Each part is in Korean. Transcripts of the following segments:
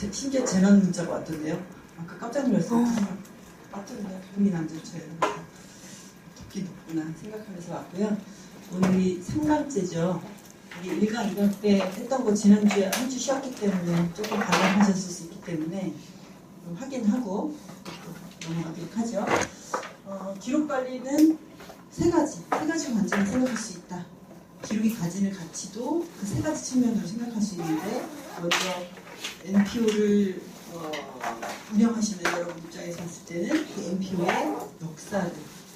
신기한 재난 문자가 왔던데요. 아까 깜짝 놀랐어요. 왔던데 조용히 앉아줘요. 덥긴 덥구나 생각하면서 왔고요. 오늘이 3강째죠. 우리 1강, 2강 때 했던 거 지난주에 한 주 쉬었기 때문에 조금 반납하셨을 수 있기 때문에 확인하고 넘어가도록 하죠. 기록관리는 세 가지 관점을 생각할 수 있다. 기록이 가지는 가치도 그 세 가지 측면으로 생각할 수 있는데, 먼저 NPO를 운영하시는 여러분 입장에서 봤을 때는 그 NPO의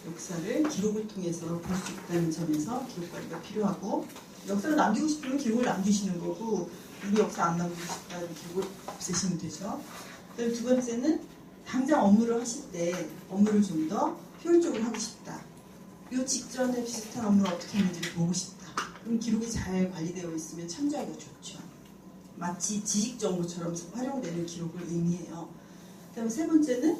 역사를 기록을 통해서 볼 수 있다는 점에서 기록관리가 필요하고, 역사를 남기고 싶으면 기록을 남기시는 거고, 우리 역사 안 남기고 싶다면 기록을 없애시면 되죠. 그다음에 두 번째는 당장 업무를 하실 때 업무를 좀 더 효율적으로 하고 싶다. 이 직전에 비슷한 업무를 어떻게 했는지를 보고 싶다. 그럼 기록이 잘 관리되어 있으면 참조하기가 좋죠. 마치 지식 정보처럼 활용되는 기록을 의미해요. 그다음에 세 번째는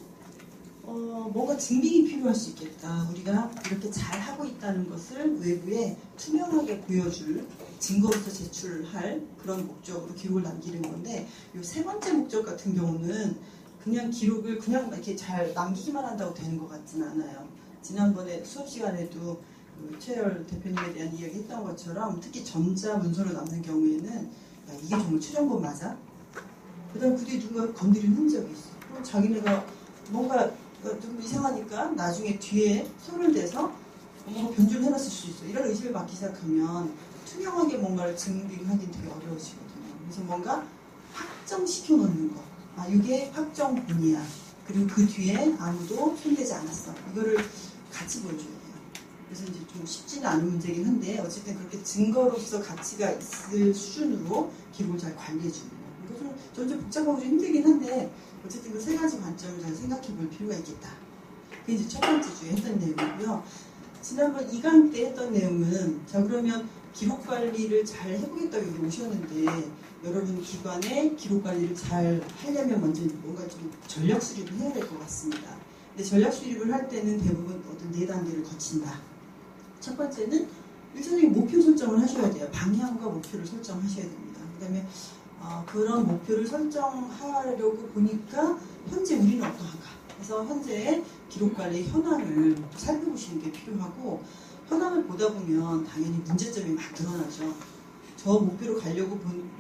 뭔가 증빙이 필요할 수 있겠다. 우리가 이렇게 잘 하고 있다는 것을 외부에 투명하게 보여줄 증거로서 제출할 그런 목적으로 기록을 남기는 건데, 이 세 번째 목적 같은 경우는 그냥 기록을 그냥 이렇게 잘 남기기만 한다고 되는 것 같지는 않아요. 지난번에 수업 시간에도 최열 대표님에 대한 이야기 했던 것처럼, 특히 전자 문서로 남는 경우에는 야, 이게 정말 최종본 맞아? 그 다음 그 뒤에 누가 건드린 흔적이 있어. 그럼 자기네가 뭔가 좀 이상하니까 나중에 뒤에 손을 대서 뭔가 변주를 해놨을 수 있어. 이런 의심을 받기 시작하면 투명하게 뭔가를 증빙하기는 되게 어려워지거든요. 그래서 뭔가 확정시켜 놓는 거. 아, 이게 확정본이야. 그리고 그 뒤에 아무도 손대지 않았어. 이거를 같이 보여줘야 돼요. 그래서 이제 좀 쉽지는 않은 문제긴 한데, 어쨌든 그렇게 증거로서 가치가 있을 수준으로 기록을 잘 관리해 주는 거. 이거 좀 점점 복잡하고 좀 힘들긴 한데, 어쨌든 그 세 가지 관점을 잘 생각해 볼 필요가 있겠다. 그게 이제 첫 번째 주에 했던 내용이고요. 지난번 2강 때 했던 내용은, 자, 그러면 기록 관리를 잘 해보겠다고 여기 오셨는데, 여러분 기관에 기록 관리를 잘 하려면 먼저 뭔가 좀 전략 수립을 해야 될 것 같습니다. 근데 전략 수립을 할 때는 대부분 어떤 4단계를 거친다. 첫 번째는 일차적인 목표 설정을 하셔야 돼요. 방향과 목표를 설정하셔야 됩니다. 그 다음에 그런 목표를 설정하려고 보니까 현재 우리는 어떠한가. 그래서 현재의 기록관리 현황을 살펴보시는 게 필요하고, 현황을 보다 보면 당연히 문제점이 막 드러나죠. 저 목표로 가려고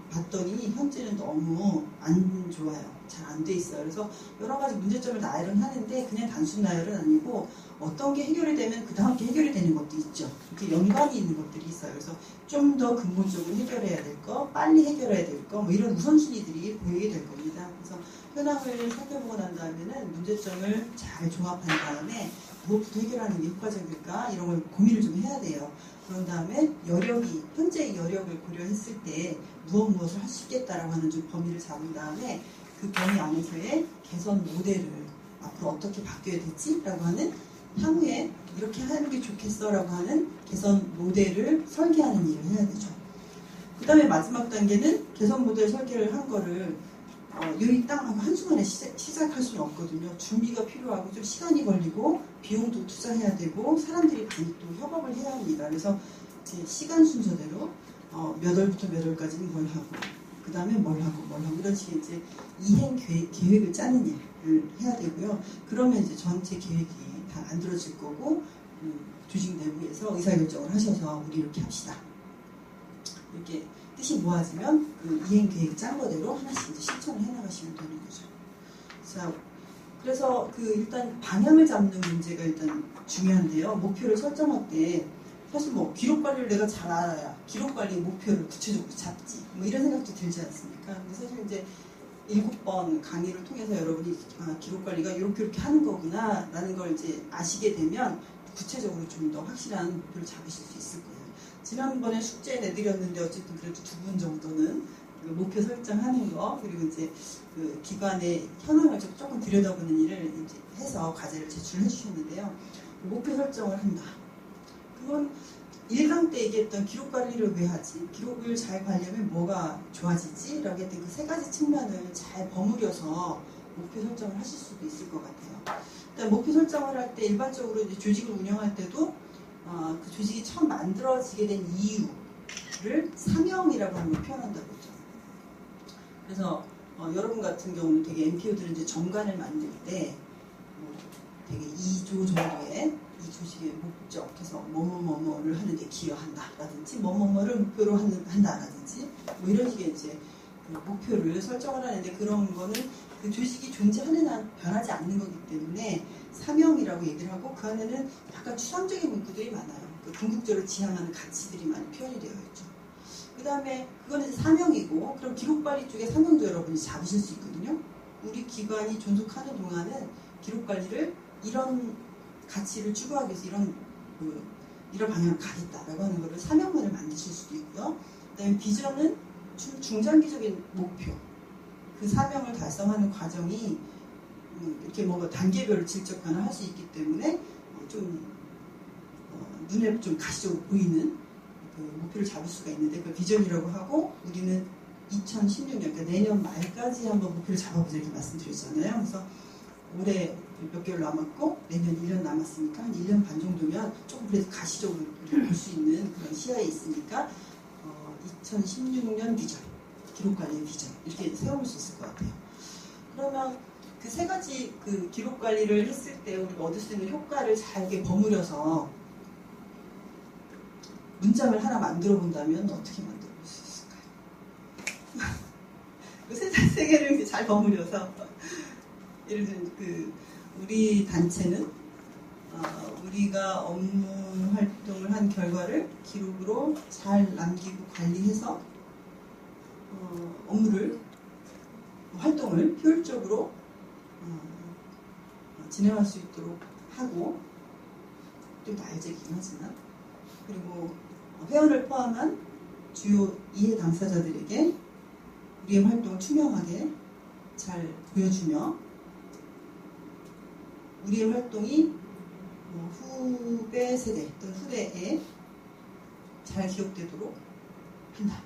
봤더니 현재는 너무 안 좋아요. 잘 안 돼 있어요. 그래서 여러 가지 문제점을 나열은 하는데, 그냥 단순 나열은 아니고 어떤 게 해결이 되면 그 다음 게 해결이 되는 것도 있죠. 이렇게 연관이 있는 것들이 있어요. 그래서 좀 더 근본적으로 해결해야 될 거, 빨리 해결해야 될 거, 뭐 이런 우선순위들이 보이게 될 겁니다. 그래서 현황을 살펴보고 난 다음에는 문제점을 잘 조합한 다음에 무엇부터 해결하는 게 효과적일까, 이런 걸 고민을 좀 해야 돼요. 그런 다음에 현재의 여력을 고려했을 때 무엇을 할 수 있겠다라고 하는 좀 범위를 잡은 다음에, 그 범위 안에서의 개선 모델을 앞으로 어떻게 바뀌어야 되지? 라고 하는, 향후에 이렇게 하는 게 좋겠어 라고 하는 개선 모델을 설계하는 일을 해야 되죠. 그 다음에 마지막 단계는 개선 모델 설계를 한 거를 여기 딱 하고 한순간에 시작할 수는 없거든요. 준비가 필요하고 좀 시간이 걸리고 비용도 투자해야 되고 사람들이 많이 또 협업을 해야 합니다. 그래서 제 시간 순서대로 몇 월부터 몇 월까지는 뭘 하고, 그 다음에 뭘 하고 이런 식의 이제 이행 계획을 짜는 일을 해야 되고요. 그러면 이제 전체 계획이 다 만들어질 거고, 조직 내부에서 의사결정을 하셔서 우리 이렇게 합시다. 이렇게 뜻이 모아지면 그 이행 계획 짠 거대로 하나씩 이제 실천을 해나가시면 되는 거죠. 자, 그래서 일단 방향을 잡는 문제가 일단 중요한데요. 목표를 설정할 때 사실 뭐 기록 관리를 내가 잘 알아야 기록 관리 목표를 구체적으로 잡지, 뭐 이런 생각도 들지 않습니까? 근데 사실 이제 7번 강의를 통해서 여러분이 기록 관리가 이렇게 하는 거구나 라는 걸 이제 아시게 되면 구체적으로 좀 더 확실한 목표를 잡으실 수 있을 거예요. 지난번에 숙제 내드렸는데 어쨌든 그래도 2분 정도는 목표 설정하는 거, 그리고 이제 그 기관의 현황을 조금 들여다보는 일을 이제 해서 과제를 제출해 주셨는데요. 목표 설정을 한다. 그건 1강 때 얘기했던 기록 관리를 왜 하지? 기록을 잘 관리하면 뭐가 좋아지지? 라고 했던 그 세 가지 측면을 잘 버무려서 목표 설정을 하실 수도 있을 것 같아요. 일단 목표 설정을 할 때 일반적으로 이제 조직을 운영할 때도 그 조직이 처음 만들어지게 된 이유를 사명이라고 하는 걸 표현한다고 했죠. 그래서 여러분 같은 경우는 되게 NPO들은 이제 정관을 만들 때 되게 2조 정도의 이 조직의 목적해서 뭐뭐뭐뭐를 하는데 기여한다라든지 뭐뭐뭐를 목표로 한다라든지 뭐 이런 식의 이제 그 목표를 설정을 하는데 그런 거는 그 조직이 존재하는 한 변하지 않는 거기 때문에 사명이라고 얘기를 하고 그 안에는 약간 추상적인 문구들이 많아요. 그 궁극적으로 지향하는 가치들이 많이 표현이 되어 있죠. 그 다음에 그거는 이제 사명이고 그럼 기록관리 쪽에 사명도 여러분이 잡으실 수 있거든요. 우리 기관이 존속하는 동안은 기록관리를 이런 가치를 추구하기 위해서 이런 방향으로 가겠다라고 하는 거를 사명문을 만드실 수도 있고요. 그 다음에 비전은 중장기적인 목표, 그 사명을 달성하는 과정이 이렇게 뭔가 단계별로 질적화를 할 수 있기 때문에 좀 눈에 좀 가시적으로 보이는 그 목표를 잡을 수가 있는데 그걸 비전이라고 하고 우리는 2016년 그러니까 내년 말까지 한번 목표를 잡아보자 이렇게 말씀드렸잖아요. 그래서 올해 몇 개월 남았고 내년 1년 남았으니까 한 1년 반 정도면 조금 그래도 가시적으로 볼 수 있는 그런 시야에 있으니까 2016년 비전, 기록관리의 비전 이렇게 세워볼 수 있을 것 같아요. 그러면 그 세 가지 그 기록관리를 했을 때 우리가 얻을 수 있는 효과를 잘게 버무려서 문장을 하나 만들어 본다면 어떻게 만들어 볼 수 있을까요? 그 세 개를 이렇게 잘 버무려서 예를 들면 그 우리 단체는 우리가 업무 활동을 한 결과를 기록으로 잘 남기고 관리해서 업무를 활동을 효율적으로 진행할 수 있도록 하고 좀 나열적이긴 하지만 그리고 회원을 포함한 주요 이해 당사자들에게 우리의 활동을 투명하게 잘 보여주며 우리의 활동이 후배 세대 또는 후대에 잘 기억되도록 한다.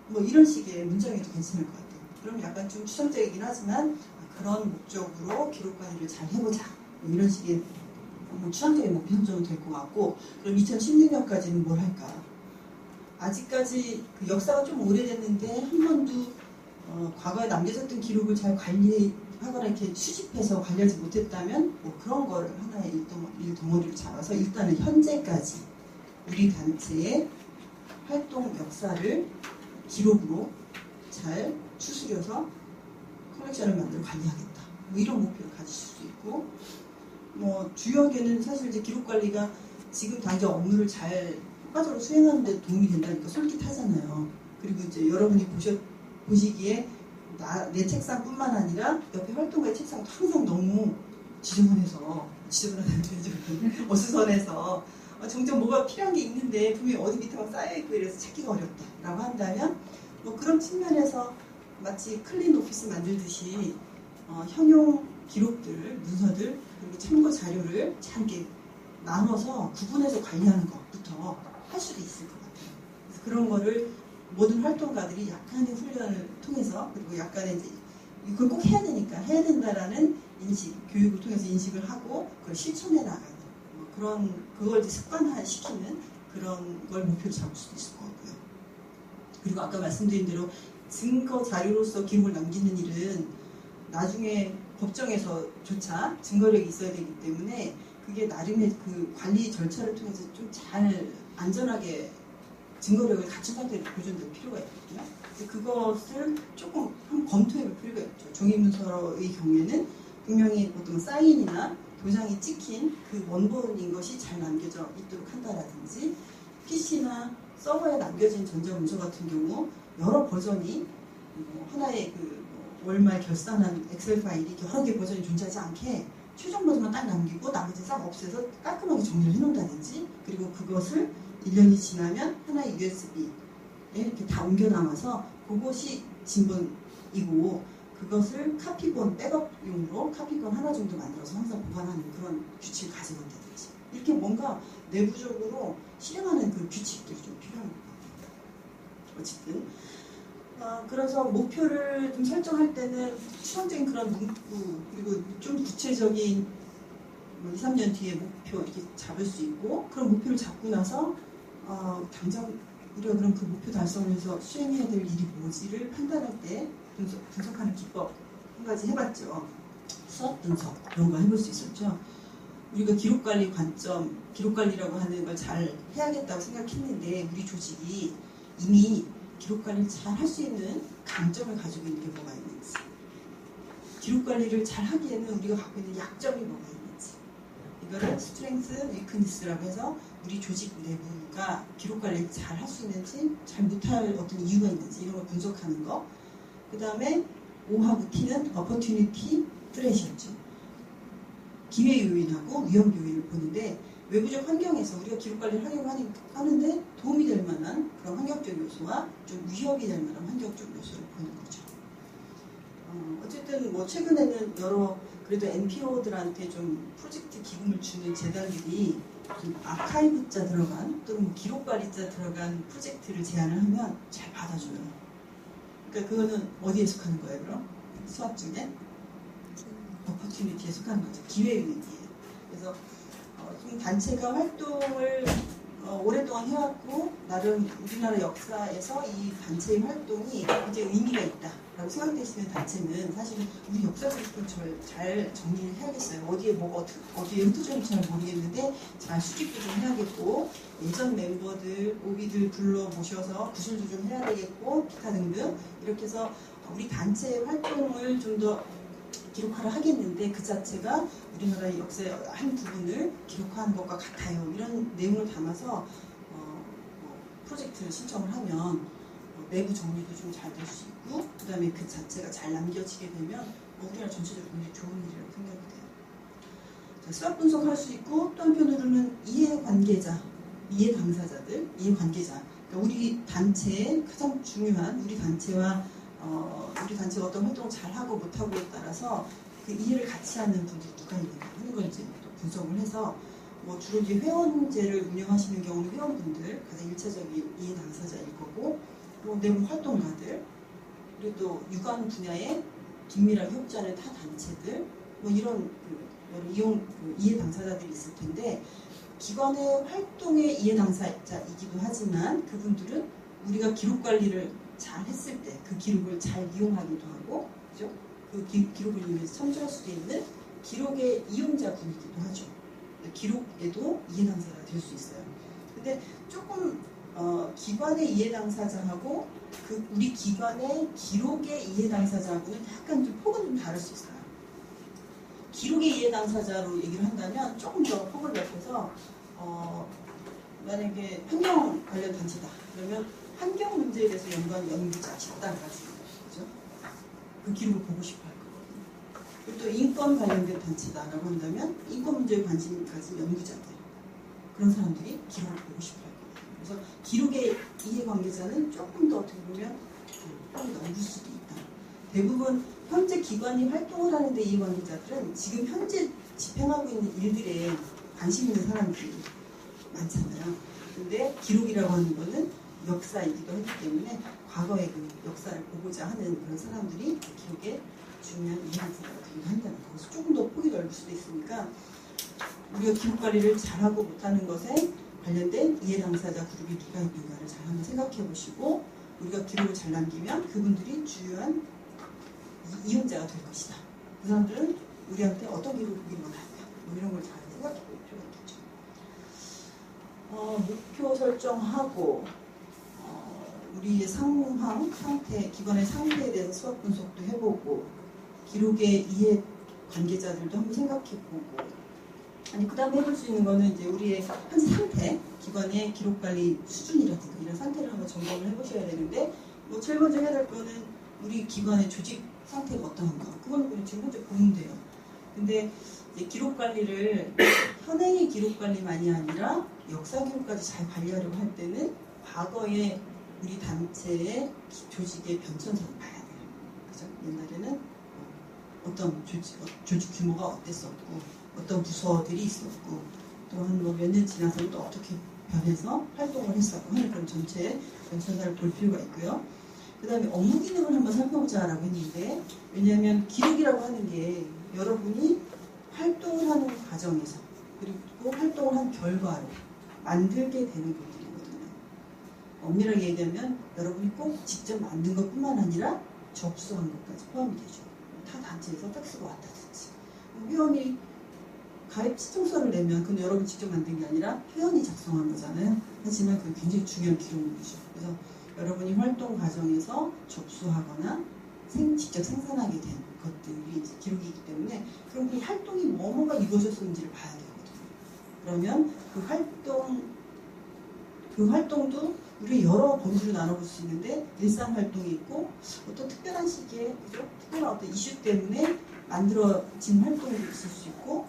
뭐 이런 식의 문장에도 괜찮을 것 같아요. 그럼 약간 좀 추상적이긴 하지만 그런 목적으로 기록관리를 잘 해보자. 뭐 이런 식의 추상적인 목표 형성은 될 것 같고 그럼 2016년까지는 뭘 할까? 아직까지 그 역사가 좀 오래됐는데 한 번도 과거에 남겨졌던 기록을 잘 관리하거나 이렇게 수집해서 관리하지 못했다면 뭐 그런 거를 하나의 일덩어리를 잡아서 일단은 현재까지 우리 단체의 활동 역사를 기록으로 잘 추스려서 컬렉션을 만들어 관리하겠다. 뭐 이런 목표를 가지실 수도 있고 뭐 주역에는 사실 이제 기록 관리가 지금 당장 업무를 잘 효과적으로 수행하는 데 도움이 된다니까 솔깃하잖아요. 그리고 이제 여러분이 보시기에 내 책상뿐만 아니라 옆에 활동가의 책상도 항상 너무 지저분하다는 좀 어수선해서 점점 뭐가 필요한 게 있는데 분명히 어디 밑에 막 쌓여있고 이래서 찾기가 어렵다라고 한다면 뭐 그런 측면에서 마치 클린 오피스 만들듯이 현용 기록들, 문서들 그리고 참고 자료를 잘 이렇게 나눠서 구분해서 관리하는 것부터 할 수도 있을 것 같아요. 그래서 그런 거를 모든 활동가들이 약간의 훈련을 통해서 그리고 약간의 이제 이걸 꼭 해야 되니까 해야 된다라는 인식, 교육을 통해서 인식을 하고 그걸 실천해 나가는 그걸 이제 습관화시키는 그런 걸 목표로 잡을 수도 있을 것 같고요. 그리고 아까 말씀드린 대로 증거 자료로서 기록을 남기는 일은 나중에 법정에서조차 증거력이 있어야 되기 때문에 그게 나름의 그 관리 절차를 통해서 좀 잘 안전하게 증거력을 갖춘 상태로 보존될 필요가 있거든요. 그것을 조금 한번 검토해 볼 필요가 있죠. 종이문서의 경우에는 분명히 어떤 사인이나 도장이 찍힌 그 원본인 것이 잘 남겨져 있도록 한다라든지 PC나 서버에 남겨진 전자문서 같은 경우 여러 버전이 하나의 그 월말 결산한 엑셀 파일이 여러 개 버전이 존재하지 않게 최종 버전만 딱 남기고 나머지 싹 없애서 깔끔하게 정리를 해놓는다든지 그리고 그것을 1년이 지나면 하나의 USB에 이렇게 다 옮겨 남아서 그것이 진본이고 그것을 카피본, 백업용으로 카피본 하나 정도 만들어서 항상 보관하는 그런 규칙을 가져간다든지 이렇게 뭔가 내부적으로 실행하는 그 규칙들이 좀 필요한 것 같아요. 어쨌든 그래서 목표를 좀 설정할 때는 추상적인 그런 문구 그리고 좀 구체적인 2, 3년 뒤에 목표 이렇게 잡을 수 있고 그런 목표를 잡고 나서 당장 우리가 그럼 그 목표 달성을 해서 수행해야 될 일이 뭐지를 판단할 때 분석하는 기법 한 가지 해봤죠. 수학 분석 이런 거 해볼 수 있었죠. 우리가 기록관리 관점, 기록관리라고 하는 걸 잘 해야겠다고 생각했는데 우리 조직이 이미 기록관리를 잘 할 수 있는 강점을 가지고 있는 게 뭐가 있는지, 기록관리를 잘 하기에는 우리가 갖고 있는 약점이 뭐가 있는지, 이거를 스트렝스, 위크니스라고 해서 우리 조직 내부가 기록관리를 잘 할 수 있는지, 잘 못할 어떤 이유가 있는지 이런 걸 분석하는 거. 그 다음에 O하고 T는 opportunity threat이었죠. 기회 요인하고 위험 요인을 보는데, 외부적 환경에서 우리가 기록관리를 하려고 하는데 도움이 될 만한 그런 환경적 요소와 좀 위협이 될 만한 환경적 요소를 보는 거죠. 어쨌든 뭐 최근에는 여러 그래도 NPO들한테 좀 프로젝트 기금을 주는 재단들이 좀 아카이브자 들어간 또는 뭐 기록관리자 들어간 프로젝트를 제안을 하면 잘 받아줘요. 그러니까 그거는 어디에 속하는 거예요, 그럼? 수학 중에? opportunity에 속하는 거죠. 기회 요인이에요. 그래서 좀 단체가 활동을 오랫동안 해왔고 나름 우리나라 역사에서 이 단체의 활동이 굉장히 의미가 있다라고 생각되시는 단체는 사실은 우리 역사적으로 잘 정리를 해야겠어요. 어디에 흩어졌는지 잘 모르겠는데 잘 수집도 좀 해야겠고, 예전 멤버들, 오비들 불러 모셔서 구술도 좀 해야 되겠고, 기타 등등 이렇게 해서 우리 단체의 활동을 좀 더 기록하려 하겠는데 그 자체가 우리나라의 역사의 한 부분을 기록하는 것과 같아요. 이런 내용을 담아서 프로젝트를 신청을 하면 내부 정리도 좀 잘 될 수 있고, 그 다음에 그 자체가 잘 남겨지게 되면 우리나라 전체적으로 굉장히 좋은 일이라고 생각이 돼요. 자, 수학 분석할 수 있고, 또 한편으로는 이해관계자, 이해 당사자들, 이해관계자, 그러니까 우리 단체의 가장 중요한 우리 단체와 우리 단체가 어떤 활동을 잘하고 못하고에 따라서 그 이해를 같이 하는 분들이 누가 있는가 하는 걸 이제 또 분석을 해서 뭐 주로 이제 회원제를 운영하시는 경우는 회원분들 가장 1차적인 이해 당사자일 거고, 또 내부 활동가들, 그리고 또 유관 분야에 긴밀하게 협조하는 타 단체들, 뭐 이런 이해 당사자들이 있을 텐데, 기관의 활동의 이해 당사자이기도 하지만 그분들은 우리가 기록 관리를 잘 했을 때 그 기록을 잘 이용하기도 하고, 그죠? 그 기록을 이용해서 참조할 수도 있는 기록의 이용자분이기도 하죠. 기록에도 이해 당사자가 될 수 있어요. 근데 조금 기관의 이해 당사자하고 그 우리 기관의 기록의 이해 당사자하고는 약간 좀 폭은 좀 다를 수 있어요. 기록의 이해 당사자로 얘기를 한다면 조금 더 폭을 넓혀서 만약에 환경 관련 단체다 그러면 환경 문제에 대해서 연구자 집단까지, 그죠? 그 기록을 보고 싶어 할 거거든요. 그리고 또 인권 관련된 단체다라고 한다면 인권 문제에 관심 가진 연구자들, 그런 사람들이 기록을 보고 싶어 할 거예요. 그래서 기록의 이해관계자는 조금 더 어떻게 보면 폭이 넓을 수도 있다. 대부분 현재 기관이 활동을 하는데 이해관계자들은 지금 현재 집행하고 있는 일들에 관심 있는 사람들이 많잖아요. 근데 기록이라고 하는 거는 역사이기도 하기 때문에 과거의 그 역사를 보고자 하는 그런 사람들이 기록에 중요한 이해관계자가 되기도 한다는 거. 그래서 조금 더 폭이 넓을 수도 있으니까 우리가 기록 관리를 잘하고 못하는 것에 관련된 이해 당사자 그룹이 누가 있는가를 잘 한번 생각해 보시고, 우리가 기록을 잘 남기면 그분들이 주요한 이용자가 될 것이다. 그 사람들은 우리한테 어떤 기록을 보기를 원할까? 뭐 이런 걸 잘 생각해 볼 필요가 있겠죠. 목표 설정하고 우리의 상태, 기관의 상태에 대해서 수학 분석도 해보고, 기록의 이해 관계자들도 한번 생각해보고, 그 다음에 해볼 수 있는 거는 이제 우리의 한 상태, 기관의 기록 관리 수준이라든가 이런 상태를 한번 점검을 해보셔야 되는데, 뭐 제일 먼저 해야 될 거는 우리 기관의 조직 상태가 어떠한가, 그건 그냥 지금 현재 보면 돼요. 근데 이제 기록 관리를 현행의 기록 관리만이 아니라 역사 기록까지 잘 관리하려고 할 때는 과거에 우리 단체의 조직의 변천사를 봐야 돼요. 그죠? 옛날에는 어떤 조직 규모가 어땠었고, 어떤 부서들이 있었고, 또한 뭐 몇 년 지나서 또 어떻게 변해서 활동을 했었고 하는 그런 전체 변천사를 볼 필요가 있고요. 그 다음에 업무 기능을 한번 살펴보자라고 했는데, 왜냐하면 기록이라고 하는 게 여러분이 활동을 하는 과정에서 그리고 활동을 한 결과로 만들게 되는 것들이거든요. 엄밀하게 얘기하면 여러분이 꼭 직접 만든 것뿐만 아니라 접수한 것까지 포함이 되죠. 타 단체에서 팩스가 왔다든지 회원이 가입 신청서를 내면 그건 여러분 직접 만든 게 아니라 회원이 작성한 거잖아요. 하지만 그게 굉장히 중요한 기록물이죠. 그래서 여러분이 활동 과정에서 접수하거나 직접 생산하게 된 것들이 이제 기록이기 때문에 그럼 그 활동이 뭐뭐가 이루어졌는지를 봐야 되거든요. 그러면 그 활동도 우리 여러 범주로 나눠볼 수 있는데 일상 활동이 있고 어떤 특별한 시기에 그죠? 특별한 어떤 이슈 때문에 만들어진 활동도 있을 수 있고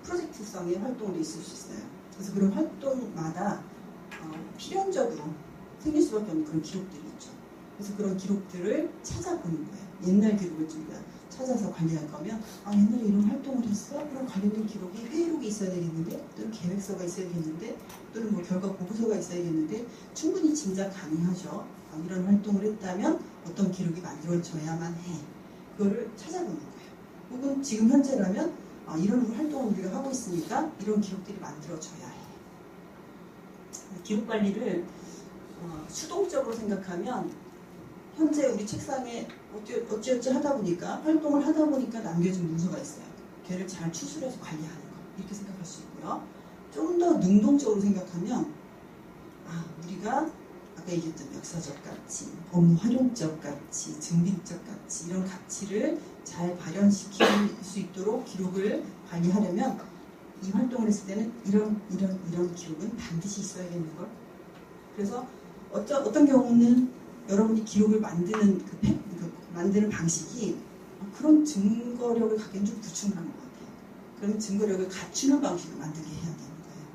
프로젝트성의 활동도 있을 수 있어요. 그래서 그런 활동마다 필연적으로 생길 수밖에 없는 그런 기록들이 있죠. 그래서 그런 기록들을 찾아보는 거예요. 옛날 기록을 좀 찾아서 관리할 거면 옛날에 이런 활동을 했어? 그럼 관련된 기록이 회의록이 있어야 되겠는데 또는 계획서가 있어야겠는데 또는 뭐 결과 보고서가 있어야겠는데 충분히 짐작 가능하죠. 이런 활동을 했다면 어떤 기록이 만들어져야만 해. 그거를 찾아보는 거예요. 혹은 지금 현재라면 이런 활동을 우리가 하고 있으니까 이런 기록들이 만들어져야 해. 기록 관리를 수동적으로 생각하면 현재 우리 책상에 어찌어찌 하다 보니까 활동을 하다 보니까 남겨진 문서가 있어요. 걔를 잘 추출해서 관리하는 거 이렇게 생각할 수 있고요. 좀 더 능동적으로 생각하면 우리가 아까 얘기했던 역사적 가치, 업무 활용적 가치, 증빙적 가치 이런 가치를 잘 발현시킬 수 있도록 기록을 관리하려면 이 활동을 했을 때는 이런 기록은 반드시 있어야겠는 걸. 그래서 어떤 경우는 여러분이 기록을 만드는 만드는 방식이 그런 증거력을 갖기엔 좀 부충한 것 같아요. 그러면 증거력을 갖추는 방식을 만들게 해야 되는 거예요.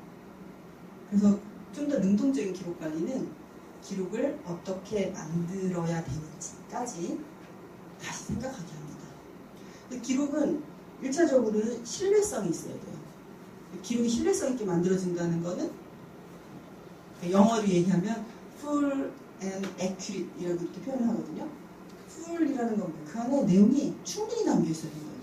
그래서 좀 더 능동적인 기록 관리는 기록을 어떻게 만들어야 되는지까지 다시 생각하게 합니다. 근데 기록은 1차적으로는 신뢰성이 있어야 돼요. 기록이 신뢰성 있게 만들어진다는 거는 영어로 얘기하면 full and accurate 이라고 이렇게 표현을 하거든요. full이라는 건 그 안에 내용이 충분히 담겨 있어야 되는 거예요.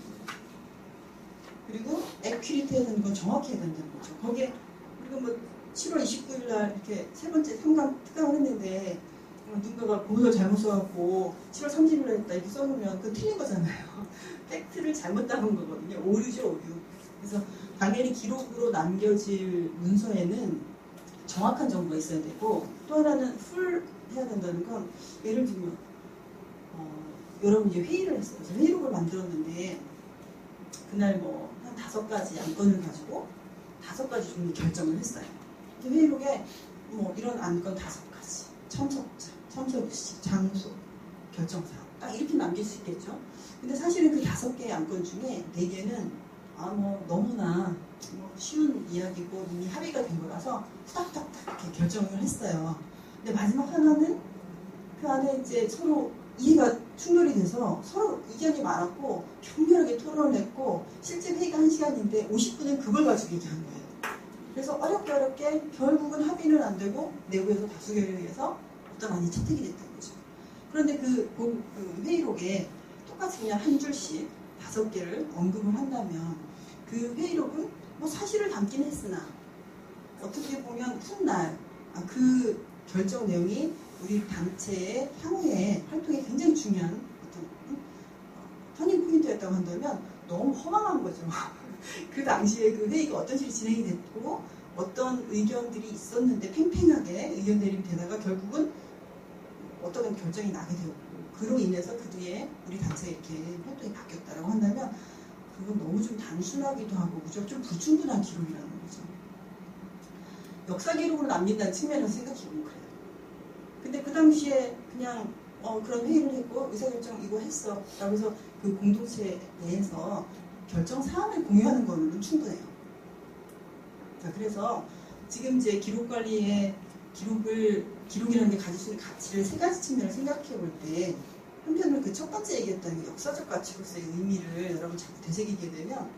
그리고 accurate 해야 되는 건 정확히 해야 된다는 거죠. 거기에 우리가 뭐 7월 29일 날 이렇게 세 번째 특강을 했는데 누군가가 보고서 잘못 써갖고 7월 30일 날 했다 이렇게 써놓으면 그건 틀린 거잖아요. 팩트를 잘못 담은 거거든요. 오류죠, 오류. 그래서 당연히 기록으로 남겨질 문서에는 정확한 정보가 있어야 되고 또 하나는 풀 해야 된다는 건 예를 들면 여러분 이제 회의를 했어요. 그래서 회의록을 만들었는데 그날 뭐 한 5가지 안건을 가지고 5가지 종류 결정을 했어요. 회의록에 뭐 이런 안건 5가지 참석자, 참석시, 장소, 결정사항 딱 이렇게 남길 수 있겠죠. 근데 사실은 그 5개의 안건 중에 4개는 뭐 너무나 뭐 쉬운 이야기고 이미 합의가 된 거라서 후닥닥닥 이렇게 결정을 했어요. 근데 마지막 하나는 그 안에 이제 서로 이해가 충돌이 돼서 서로 의견이 많았고 격렬하게 토론을 했고 실제 회의가 1시간인데 50분은 그걸 가지고 얘기한 거예요. 그래서 어렵게 결국은 합의는 안 되고 내부에서 다수결에 의해서 어떤 안이 채택이 됐다는 거죠. 그런데 그 회의록에 똑같이 그냥 한 줄씩 5개를 언급을 한다면 그 회의록은 뭐 사실을 담긴 했으나 어떻게 보면 훗날 그 결정 내용이 우리 단체의 향후의 활동에 굉장히 중요한 어떤 터닝 포인트였다고 한다면 너무 허망한 거죠. 그 당시에 그 회의가 어떤 식으로 진행이 됐고 어떤 의견들이 있었는데 팽팽하게 의견 대립이 되다가 결국은 어떤 결정이 나게 되었고 그로 인해서 그 뒤에 우리 단체가 이렇게 활동이 바뀌었다고 한다면 그건 너무 좀 단순하기도 하고 그죠? 좀 불충분한 기록이라는 거죠. 역사 기록으로 남긴다는 측면에서 생각해보면 그래요. 근데 그 당시에 그냥 그런 회의를 했고 의사결정 이거 했어 라고 해서 그 공동체 내에서 결정 사항을 공유하는 거는 충분해요. 자, 그래서 지금 이제 기록관리의 기록이라는 게 가질 수 있는 가치를 3가지 측면을 생각해 볼 때 한편으로 그 첫 번째 얘기했던 역사적 가치로서의 의미를 여러분 자꾸 되새기게 되면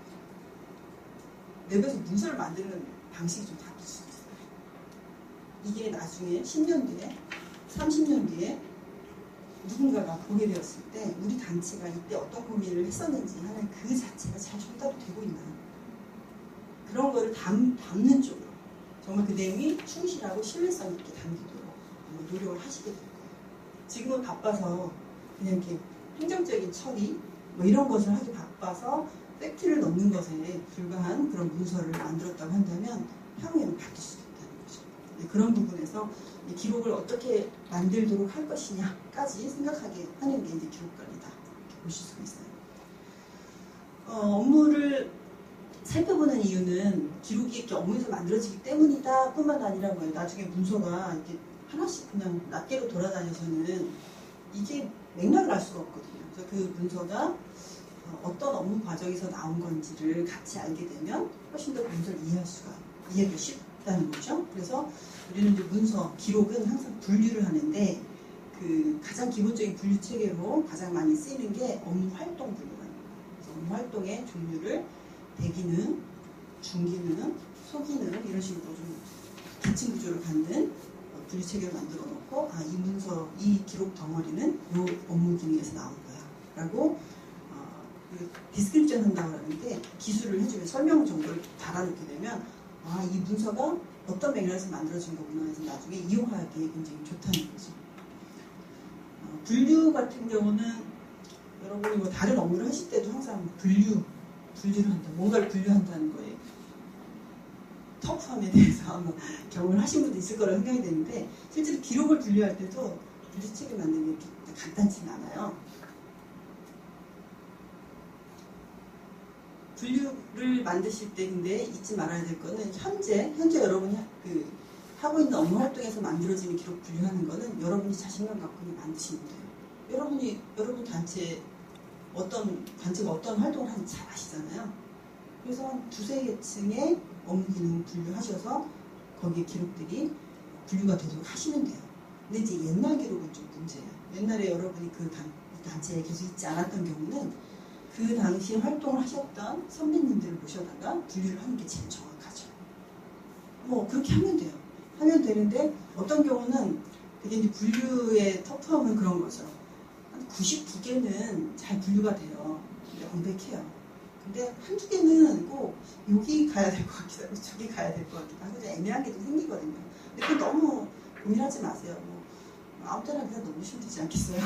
내부에서 문서를 만드는 방식이 좀 바뀔 수 있어요. 이게 나중에 10년 뒤에 30년 뒤에 누군가가 보게 되었을 때 우리 단체가 이때 어떤 고민을 했었는지 하는 그 자체가 잘 전달이 되고 있나 그런 거를 담는 쪽으로 정말 그 내용이 충실하고 신뢰성 있게 담기도록 노력을 하시게 될 거예요. 지금은 바빠서 그냥 이렇게 행정적인 처리 뭐 이런 것을 하기 바빠서 팩트를 넣는 것에 불과한 그런 문서를 만들었다고 한다면 향후에는 바뀔 수도 있다는 거죠. 그런 부분에서 이 기록을 어떻게 만들도록 할 것이냐까지 생각하게 하는 게 이제 기록관리다 이렇게 보실 수가 있어요. 업무를 살펴보는 이유는 기록이 이렇게 업무에서 만들어지기 때문이다 뿐만 아니라 뭐예요. 나중에 문서가 이렇게 하나씩 그냥 낱개로 돌아다녀서는 이게 맥락을 알 수가 없거든요. 그래서 그 문서가 어떤 업무 과정에서 나온 건지를 같이 알게 되면 훨씬 더 문서를 이해하기 쉽다는 거죠. 그래서 우리는 이제 문서, 기록은 항상 분류를 하는데 그 가장 기본적인 분류 체계로 가장 많이 쓰이는 게 업무 활동 분류라는 거예요. 그래서 업무 활동의 종류를 대기능, 중기능, 소기능 이런 식으로 좀 계층 구조를 갖는 분류 체계를 만들어 놓고 이 문서, 이 기록 덩어리는 이 업무 기능에서 나온 거야 라고 디스크립션 한다고 하는데 기술을 해주면 설명 정도를 달아놓게 되면 이 문서가 어떤 맥락에서 만들어진 거구나 해서 나중에 이용하기에 굉장히 좋다는 거죠. 분류 같은 경우는 여러분이 뭐 다른 업무를 하실 때도 항상 분류를 한다. 뭔가를 분류한다는 거에 터프함에 대해서 아마 경험을 하신 분도 있을 거라고 생각이 되는데 실제로 기록을 분류할 때도 분류책을 만드는 게 간단치는 않아요. 분류를 만드실 때 근데 잊지 말아야 될 거는 현재 여러분이 하고 있는 업무 활동에서 만들어지는 기록 분류하는 거는 여러분이 자신감 갖고 만드시면 돼요. 여러분 단체가 어떤 활동을 하는지 잘 아시잖아요. 그래서 한 두세 계층의 업무 기능 분류하셔서 거기에 기록들이 분류가 되도록 하시면 돼요. 근데 이제 옛날 기록은 좀 문제예요. 옛날에 여러분이 그 단체에 계속 있지 않았던 경우는 그 당시에 활동을 하셨던 선배님들을 모셔다가 분류를 하는 게 제일 정확하죠. 뭐 그렇게 하면 돼요. 하면 되는데 어떤 경우는 되게 이제 분류의 터프함은 그런 거죠. 한 99개는 잘 분류가 돼요. 명백해요. 근데 한두 개는 꼭 여기 가야 될 것 같기도 하고 저기 가야 될 것 같기도 하고 애매한 게 좀 생기거든요. 근데 그건 너무 고민하지 마세요. 아무 때나 그냥 넣으시면 되지 않겠어요?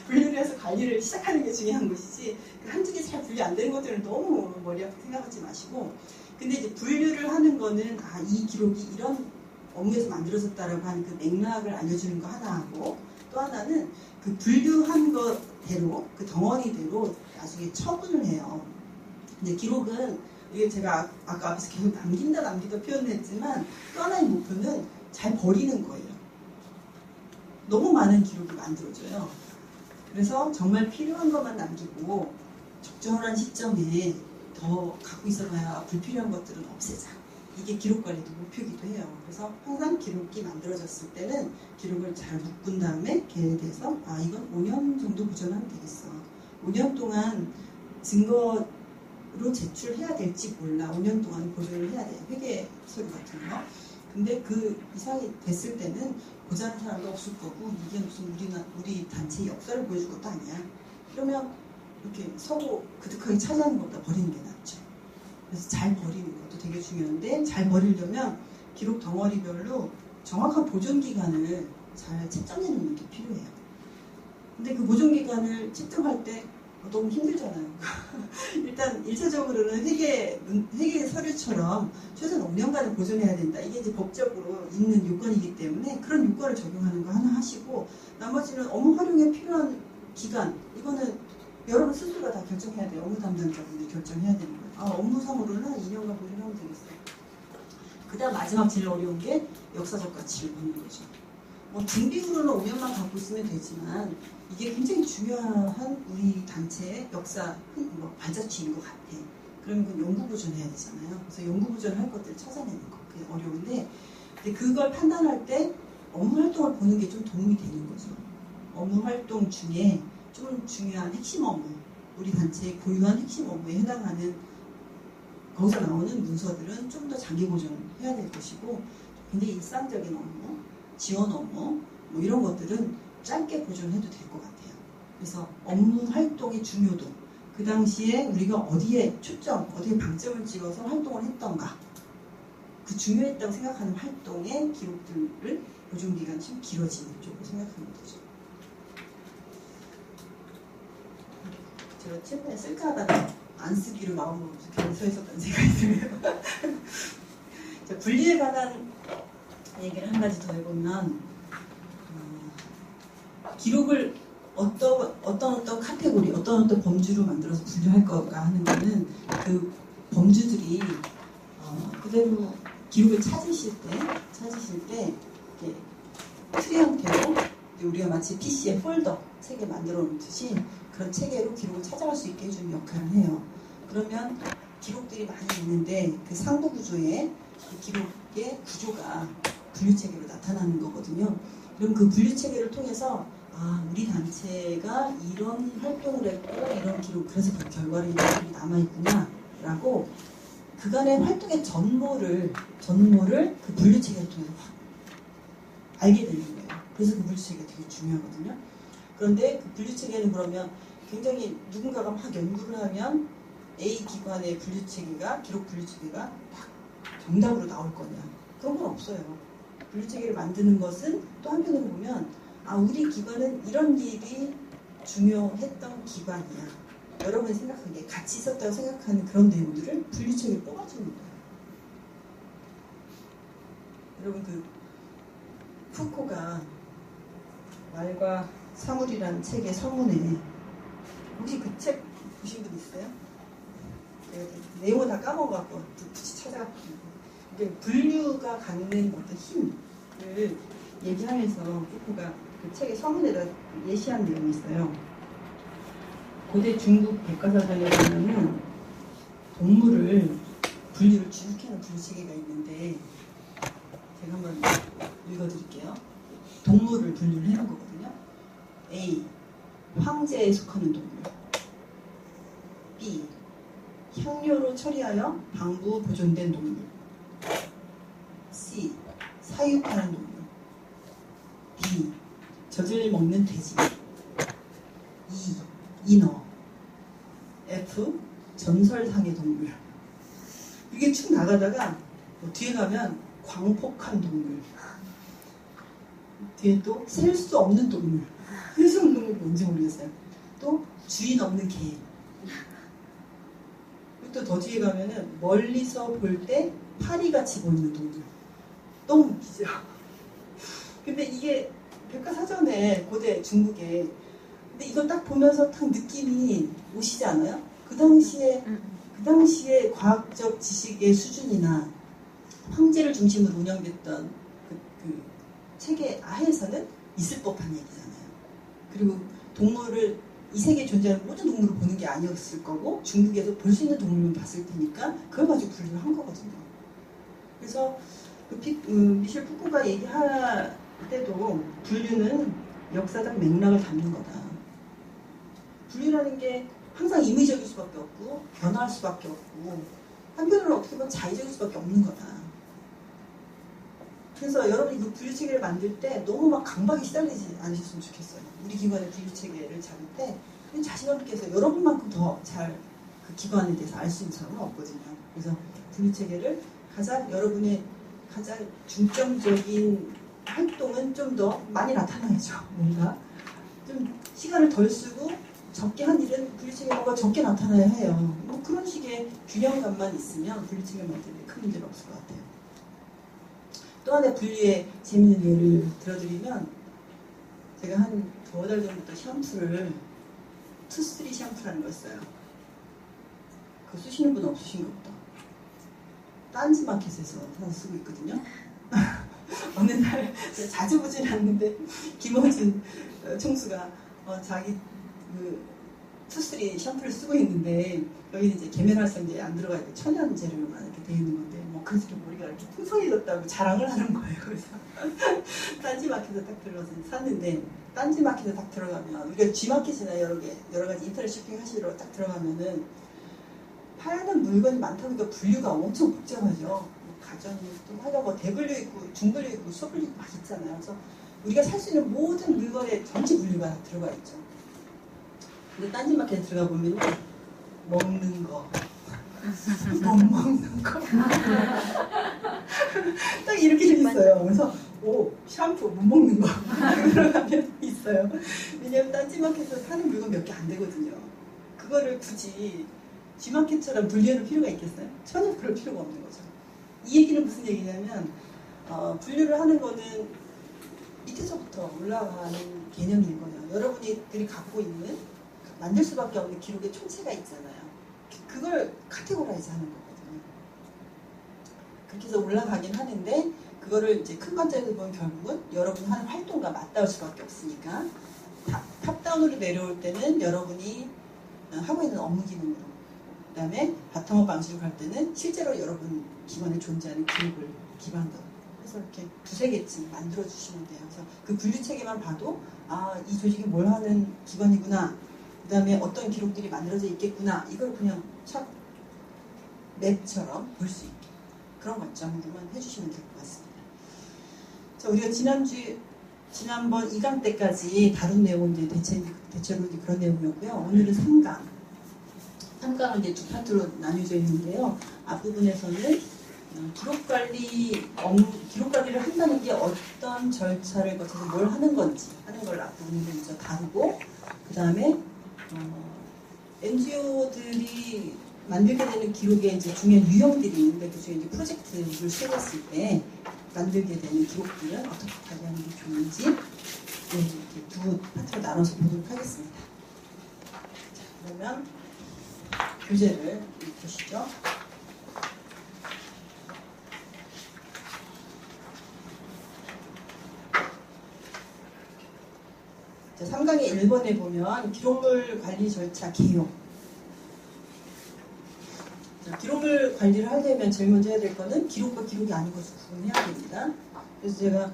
분류를 해서 관리를 시작하는 게 중요한 것이지 한두 개 잘 분류 안 되는 것들은 너무 머리 아프게 생각하지 마시고 근데 이제 분류를 하는 거는 이 기록이 이런 업무에서 만들어졌다라고 하는 그 맥락을 알려주는 거 하나 하고 또 하나는 그 분류한 것대로 그 덩어리대로 나중에 처분을 해요. 근데 기록은 이게 제가 아까 앞에서 계속 남긴다 표현을 했지만 또 하나의 목표는 잘 버리는 거예요. 너무 많은 기록이 만들어져요. 그래서 정말 필요한 것만 남기고 적절한 시점에 더 갖고 있어봐야 불필요한 것들은 없애자. 이게 기록관리도 목표이기도 해요. 그래서 항상 기록이 만들어졌을 때는 기록을 잘 묶은 다음에 걔에 대해서 이건 5년 정도 보존하면 되겠어. 5년 동안 증거로 제출해야 될지 몰라. 5년 동안 보존을 해야 돼. 회계 서류 같은 거. 근데 그 이상이 됐을 때는 보자는 사람도 없을 거고 이게 무슨 우리 단체의 역사를 보여줄 것도 아니야. 그러면 이렇게 서로 그득하게 차지하는 것보다 버리는 게 낫죠. 그래서 잘 버리는 것도 되게 중요한데 잘 버리려면 기록 덩어리별로 정확한 보존 기간을 잘 책정해놓는 게 필요해요. 근데 그 보존 기간을 책정할 때 너무 힘들잖아요. 일단 1차적으로는 회계 서류처럼 최소한 5년간은 보존해야 된다. 이게 이제 법적으로 있는 요건이기 때문에 그런 요건을 적용하는 거 하나 하시고 나머지는 업무 활용에 필요한 기간 이거는 여러분 스스로가 다 결정해야 돼요. 업무 담당자분들이 결정해야 되는 거예요. 업무상으로는 2년간 보존하면 되겠어요. 그 다음 마지막 제일 어려운 게 역사적 가치를 보는 거죠. 등비으로는 5년만 갖고 있으면 되지만 이게 굉장히 중요한 우리 단체의 역사 발자취인 것 같아. 그러면 그건 연구보존해야 되잖아요. 그래서 연구보존할 것들을 찾아내는 거 그게 어려운데 그걸 판단할 때 업무 활동을 보는 게 좀 도움이 되는 거죠. 업무 활동 중에 좀 중요한 핵심 업무, 우리 단체의 고유한 핵심 업무에 해당하는 거기서 나오는 문서들은 좀 더 장기 보존해야 될 것이고 굉장히 일상적인 업무, 지원 업무 이런 것들은 짧게 보존해도 될 것 같아요. 그래서 업무 활동의 중요도, 그 당시에 우리가 어디에 어디에 방점을 찍어서 활동을 했던가 그 중요했다고 생각하는 활동의 기록들을 보존기간이 좀 길어지는 쪽으로 생각하면 되죠. 제가 최근에 쓸까 하다가 안 쓰기로 마음먹고 계속 서 있었다는 생각이 드네요. 자, 분리에 관한 얘기를 한 가지 더 해보면 기록을 어떤 카테고리, 어떤 범주로 만들어서 분류할 거가 하는 거는 그 범주들이 그대로 기록을 찾으실 때 이렇게 틀의 형태로 우리가 마치 PC에 폴더 책에 만들어 놓듯이 그런 체계로 기록을 찾아갈 수 있게 해주는 역할을 해요. 그러면 기록들이 많이 있는데 그 상부 구조에 그 기록의 구조가 분류 체계로 나타나는 거거든요. 그럼 그 분류 체계를 통해서 우리 단체가 이런 활동을 했고 이런 기록, 그래서 그 결과를 이렇게 남아있구나 라고 그간의 활동의 전모를 그 분류 체계를 통해서 확 알게 되는 거예요. 그래서 그 분류 체계가 되게 중요하거든요. 그런데 그 분류 체계는 그러면 굉장히 누군가가 막 연구를 하면 A 기관의 분류 체계가, 기록 분류 체계가 딱 정답으로 나올 거냐? 그런 건 없어요. 분류 체계를 만드는 것은 또 한편으로 보면 우리 기관은 이런 일이 중요했던 기관이야. 여러분이 생각하기에 같이 있었다고 생각하는 그런 내용들을 분류책에 뽑아주는 거예요. 여러분 그 푸코가 말과 사물이라는 책의 서문에 혹시 그 책 보신 분 있어요? 내용을 다 까먹어갖고 굳이 찾아갖고 분류가 갖는 어떤 힘을 얘기하면서 푸코가 그 책의 서문에다 예시한 내용이 있어요. 고대 중국 백과사전에 보면은 동물을 분류를 쭉 해놓은 분류체계가 있는데 제가 한번 읽어드릴게요. 동물을 분류를 해놓은 거거든요. A. 황제에 속하는 동물. B. 향료로 처리하여 방부 보존된 동물. C. 사육하는 동물. D. 젖을 먹는 돼지. E. 인어. F. 전설상의 동물. 이게 쭉 나가다가 뒤에 가면 광폭한 동물. 뒤에 또 셀 수 없는 동물. 셀 수 없는 동물이 뭔지 모르겠어요. 또 주인 없는 개. 또 더 뒤에 가면은 멀리서 볼 때 파리같이 보이는 동물. 너무 웃기죠? 근데 이게 백과사전에 고대 중국에 근데 이걸 딱 보면서 딱 느낌이 오시지 않아요? 그 당시에 과학적 지식의 수준이나 황제를 중심으로 운영됐던 그 체계 하에서는 있을 법한 얘기잖아요. 그리고 동물을 이 세계에 존재하는 모든 동물을 보는 게 아니었을 거고 중국에서 볼 수 있는 동물만 봤을 테니까 그걸 가지고 분류를 한 거거든요. 그래서 미셸 푸코가 얘기할 때도 분류는 역사적 맥락을 담는 거다. 분류라는 게 항상 임의적일 수밖에 없고 변화할 수밖에 없고 한편으로 어떻게 보면 자의적일 수밖에 없는 거다. 그래서 여러분이 그 분류체계를 만들 때 너무 막 강박에 시달리지 않으셨으면 좋겠어요. 우리 기관의 분류체계를 잡을 때 자신감 있게 해서 여러분만큼 더 잘 그 기관에 대해서 알 수 있는 사람은 없거든요. 그래서 분류체계를 여러분의 가장 중점적인 활동은 좀 더 많이 나타나야죠. 뭔가 좀 시간을 덜 쓰고 적게 한 일은 분류체계가 적게 나타나야 해요. 뭐 그런 식의 균형감만 있으면 분류체계 만드는 데 큰 문제는 없을 것 같아요. 또 하나의 분류의 재밌는 예를 들어드리면 제가 한 2달 전부터 샴푸를 투쓰리 샴푸라는 걸 써요. 그거 쓰시는 분 없으신 것보다 딴지마켓에서 사서 쓰고 있거든요. 어느 날 자주 보진 않는데 김호준 총수가 자기 그 투쓰리 샴푸를 쓰고 있는데 여기는 이제 계면활성제 안 들어가 있고 천연 재료만 이렇게 돼 있는 건데 그래서 머리가 이렇게 풍성해졌다고 자랑을 하는 거예요. 그래서 딴지마켓에 딱 들어가서 샀는데 딴지마켓에 딱 들어가면 우리가 G마켓이나 여러 가지 인터넷 쇼핑 하시러 딱 들어가면은 파는 물건이 많다 보니까 분류가 엄청 복잡하죠. 가전유품 하려고 대분류 있고 중분류 있고 소분류 있고 막 있잖아요. 그래서 우리가 살 수 있는 모든 물건에 전체 분류가 들어가 있죠. 근데 딴지마켓에 들어가 보면 먹는 거, 못 먹는 거 딱 이렇게 돼 있어요. 그래서 샴푸 못 먹는 거 들어가면 있어요. 왜냐면 딴지마켓에서 파는 물건 몇 개 안 되거든요. 그거를 굳이 G마켓처럼 분류할 필요가 있겠어요? 전혀 그럴 필요가 없는 거죠. 이 얘기는 무슨 얘기냐면 분류를 하는 거는 밑에서부터 올라가는 개념인 거예요. 여러분들이 갖고 있는 만들 수밖에 없는 기록의 총체가 있잖아요. 그걸 카테고라이즈 하는 거거든요. 그렇게 해서 올라가긴 하는데 그거를 이제 큰 관점에서 보면 결국은 여러분이 하는 활동과 맞닿을 수밖에 없으니까 탑다운으로 내려올 때는 여러분이 하고 있는 업무 기능으로, 그 다음에 바텀업 방식으로 갈 때는 실제로 여러분 기관에 존재하는 기록을 기반으로 해서 이렇게 두세 개쯤 만들어 주시면 돼요. 그래서 그 분류 체계만 봐도 이 조직이 뭘 하는 기관이구나, 그 다음에 어떤 기록들이 만들어져 있겠구나, 이걸 그냥 촥 맵처럼 볼 수 있게 그런 관점으로만 해주시면 될 것 같습니다. 자, 우리가 지난번 2강 때까지 다룬 내용은 이제 대체로 이제 그런 내용이었고요. 오늘은 3강은 이제 두 파트로 나뉘어져 있는데요. 앞부분에서는 기록관리를 한다는 게 어떤 절차를 거쳐서 뭘 하는 건지 하는 걸 앞부분에 먼저 다루고, 그 다음에 NGO들이 만들게 되는 기록의 이제 중요한 유형들이 있는데, 그 중에 이제 프로젝트를 수행했을 때 만들게 되는 기록들은 어떻게 관리하는 게 좋은지 이렇게 두 파트로 나눠서 보도록 하겠습니다. 자, 그러면 교재를 보시죠. 자, 3강의 1번에 보면 기록물 관리 절차 개요. 기록물 관리를 하려면 제일 먼저 해야 될 거는 기록과 기록이 아닌 것을 구분해야 됩니다. 그래서 제가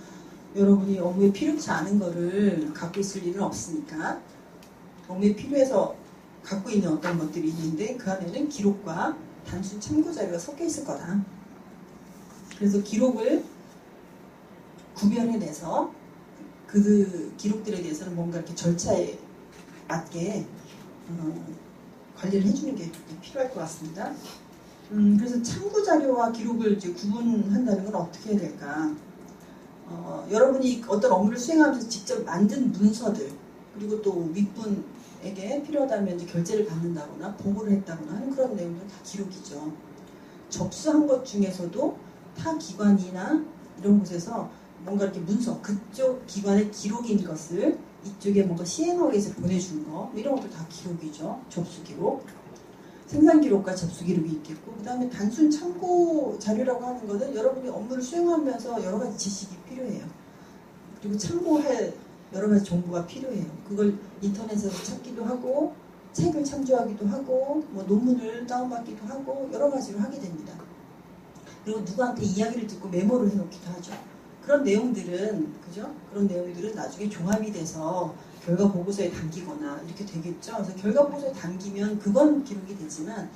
여러분이 업무에 필요치 않은 거를 갖고 있을 일은 없으니까 업무에 필요해서 갖고 있는 어떤 것들이 있는데 그 안에는 기록과 단순 참고 자료가 섞여 있을 거다. 그래서 기록을 구별해내서 그 기록들에 대해서는 뭔가 이렇게 절차에 맞게 관리를 해주는 게 필요할 것 같습니다. 그래서 참고 자료와 기록을 이제 구분한다는 건 어떻게 해야 될까? 여러분이 어떤 업무를 수행하면서 직접 만든 문서들, 그리고 또 윗분에게 필요하다면 이제 결제를 받는다거나 보고를 했다거나 하는 그런 내용들은 다 기록이죠. 접수한 것 중에서도 타 기관이나 이런 곳에서 뭔가 이렇게 문서, 그쪽 기관의 기록인 것을 이쪽에 뭔가 시행하기 위해서 보내주는 거, 이런 것도 다 기록이죠. 접수 기록. 생산 기록과 접수 기록이 있겠고, 그 다음에 단순 참고 자료라고 하는 것은 여러분이 업무를 수행하면서 여러 가지 지식이 필요해요. 그리고 참고할 여러 가지 정보가 필요해요. 그걸 인터넷에서 찾기도 하고, 책을 참조하기도 하고, 뭐 논문을 다운받기도 하고, 여러 가지로 하게 됩니다. 그리고 누구한테 이야기를 듣고 메모를 해놓기도 하죠. 그런 내용들은, 그죠? 그런 내용들은 나중에 종합이 돼서 결과 보고서에 담기거나 이렇게 되겠죠. 그래서 결과 보고서에 담기면 그건 기록이 되지만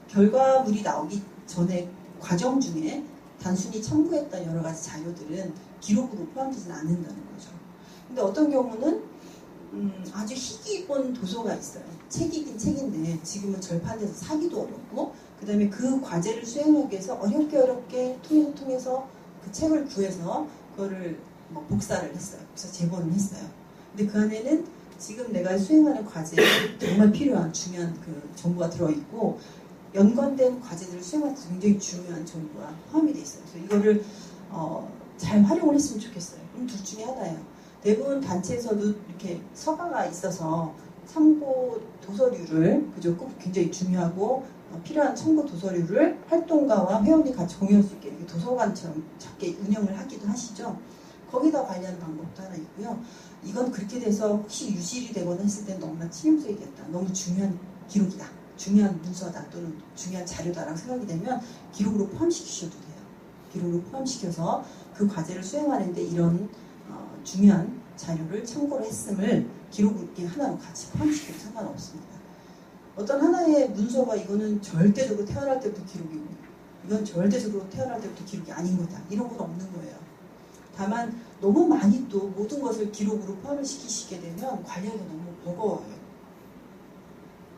결과물이 나오기 전에 과정 중에 단순히 참고했던 여러 가지 자료들은 기록으로 포함되지는 않는다는 거죠. 근데 어떤 경우는 아주 희귀 본 도서가 있어요. 책이긴 책인데 지금은 절판돼서 사기도 어렵고, 그 다음에 그 과제를 수행하기 위해서 어렵게 통해서 그 책을 구해서 그거를 뭐 복사를 했어요. 그래서 제본을 했어요. 근데 그 안에는 지금 내가 수행하는 과제에 정말 필요한 중요한 그 정보가 들어있고, 연관된 과제들을 수행할 때 굉장히 중요한 정보가 포함이 돼 있어요. 그래서 이거를 잘 활용을 했으면 좋겠어요. 그럼 둘 중에 하나예요. 대부분 단체에서도 이렇게 서가가 있어서 참고 도서류를, 그죠? 꼭 굉장히 중요하고 필요한 참고 도서류를 활동가와 회원이 같이 공유할 수 있게 도서관처럼 작게 운영을 하기도 하시죠. 거기다 관리하는 방법도 하나 있고요. 이건 그렇게 돼서 혹시 유실이 되거나 했을 때 너무나 치명적이 됐다, 너무 중요한 기록이다, 중요한 문서다, 또는 중요한 자료다라고 생각이 되면 기록으로 포함시키셔도 돼요. 기록으로 포함시켜서 그 과제를 수행하는데 이런 중요한 자료를 참고를 했음을 기록으로 이렇게 하나로 같이 포함시켜도 상관없습니다. 어떤 하나의 문서가 이거는 절대적으로 태어날 때부터 기록이고 이건 절대적으로 태어날 때부터 기록이 아닌 거다, 이런 건 없는 거예요. 다만 너무 많이 또 모든 것을 기록으로 포함을 시키시게 되면 관리하기가 너무 버거워요.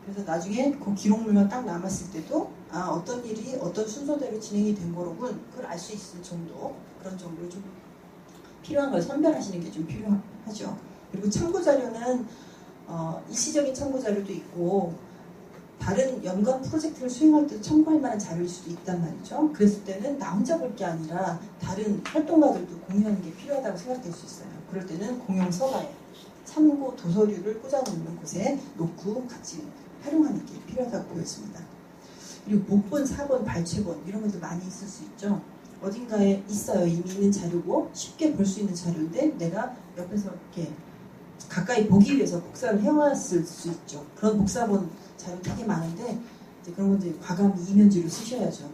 그래서 나중에 그 기록물만 딱 남았을 때도 어떤 일이 어떤 순서대로 진행이 된 거로군, 그걸 알 수 있을 정도, 그런 정도를 좀 필요한 걸 선별하시는 게 좀 필요하죠. 그리고 참고 자료는 일시적인 참고 자료도 있고 다른 연관 프로젝트를 수행할 때 참고할 만한 자료일 수도 있단 말이죠. 그랬을 때는 나 혼자 볼 게 아니라 다른 활동가들도 공유하는 게 필요하다고 생각될 수 있어요. 그럴 때는 공용 서가에 참고 도서류를 꽂아놓는 곳에 놓고 같이 활용하는 게 필요하다고 보여집니다. 그리고 목본, 사본, 발췌본 이런 것도 많이 있을 수 있죠. 어딘가에 있어요. 이미 있는 자료고 쉽게 볼 수 있는 자료인데 내가 옆에서 이렇게 가까이 보기 위해서 복사를 해왔을 수 있죠. 그런 복사본 자료 되게 많은데 이제 그런 건 이제 과감히 이면지로 쓰셔야죠.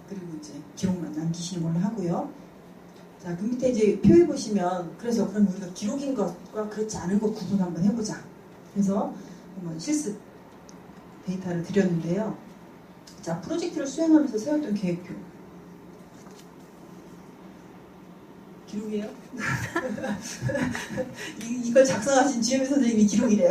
그리고 이제 기록만 남기시는 걸로 하고요. 자, 그 밑에 이제 표에 보시면 그래서 그럼 우리가 기록인 것과 그렇지 않은 것 구분 한번 해보자. 그래서 한번 실습 데이터를 드렸는데요. 자, 프로젝트를 수행하면서 세웠던 계획표. 기록이에요? 이걸 작성하신 지혜미 선생님이 기록이래요.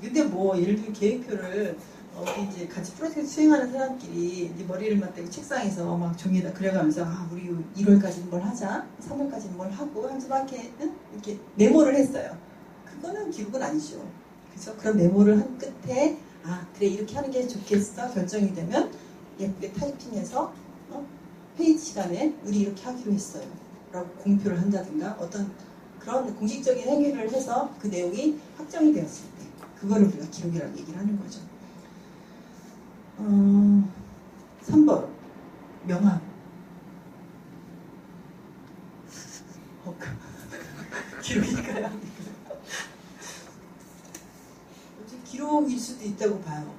근데 뭐 예를 들면 계획표를 어디 이제 같이 프로젝트 수행하는 사람끼리 이제 머리를 맞대고 책상에서 막 종이에다 그려가면서 우리 1월까지는 뭘 하자, 3월까지는 뭘 하고 하면서 막 이렇게 메모를 했어요. 그거는 기록은 아니죠. 그래서 그런 메모를 한 끝에 그래 이렇게 하는 게 좋겠어 결정이 되면 예쁘게 타이핑해서 회의 시간에 우리 이렇게 하기로 했어요 라고 공표를 한다든가 어떤 그런 공식적인 행위를 해서 그 내용이 확정이 되었을 때 그거를 우리가 기록이라고 얘기를 하는 거죠. 3번 명함. 기록일까요? 기록일 수도 있다고 봐요.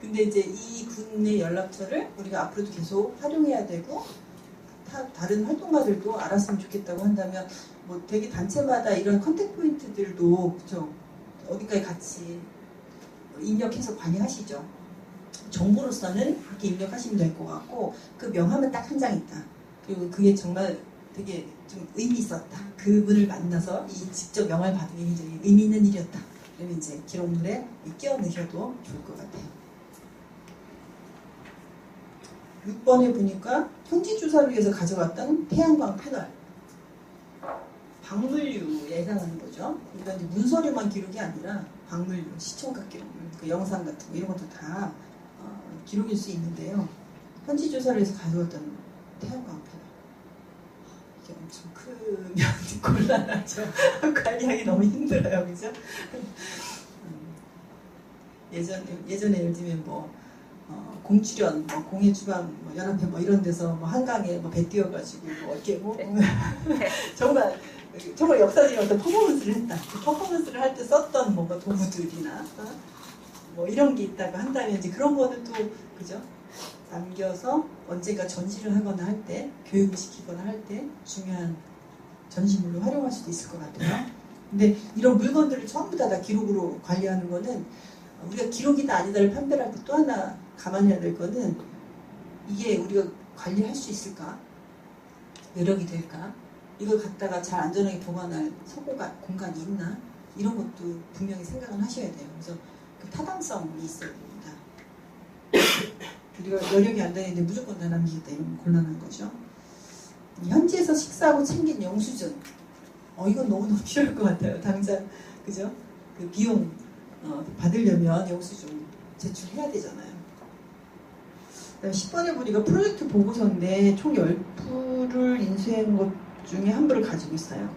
근데 이제 이 군의 연락처를 우리가 앞으로도 계속 활용해야 되고 다른 활동가들도 알았으면 좋겠다고 한다면 뭐 되게 단체마다 이런 컨택 포인트들도 그쵸? 어디까지 같이 입력해서 관리하시죠. 정보로서는 그렇게 입력하시면 될 것 같고 그 명함은 딱 한 장 있다. 그리고 그게 정말 되게 좀 의미 있었다. 그분을 만나서 이 직접 명함을 받은 게 굉장히 의미 있는 일이었다. 그러면 이제 기록물에 끼워 넣으셔도 좋을 것 같아요. 6번에 보니까 현지조사를 위해서 가져갔던 태양광 패널. 박물류 예상하는 거죠. 그러니까 이제 문서류만 기록이 아니라 박물류, 시청각 기록물, 그 영상 같은 거 이런 것도 다 기록일 수 있는데요. 현지조사를 위해서 가져갔던 태양광 패널. 이게 엄청 크면 곤란하죠. 관리하기 너무 힘들어요. 그죠? 예전에 예를 들면 공출연, 공해 주방, 연합회 이런 데서 한강에 배 띄워가지고 이렇게 정말 역사적인 어떤 퍼포먼스를 했다. 그 퍼포먼스를 할 때 썼던 뭔가 도구들이나 이런 게 있다고 한다면 이제 그런 거는 또 그죠? 남겨서 언젠가 전시를 하거나 할 때, 교육을 시키거나 할 때 중요한 전시물로 활용할 수도 있을 것 같아요. 근데 이런 물건들을 전부 다 기록으로 관리하는 거는 우리가 기록이다 아니다를 판별할 때 또 하나 감안해야 될 거는 이게 우리가 관리할 수 있을까? 여력이 될까? 이걸 갖다가 잘 안전하게 보관할 공간이 있나? 이런 것도 분명히 생각을 하셔야 돼요. 그래서 그 타당성이 있어야 됩니다. 우리가 여력이 안 되는데 무조건 다 남기겠다 이러면 곤란한 거죠. 현지에서 식사하고 챙긴 영수증. 이건 너무너무 필요할 것 같아요. 당장 그죠? 그 비용 받으려면 영수증 제출해야 되잖아요. 10번에 보니까 프로젝트 보고서인데 총 10부를 인수한 것 중에 한 부를 가지고 있어요.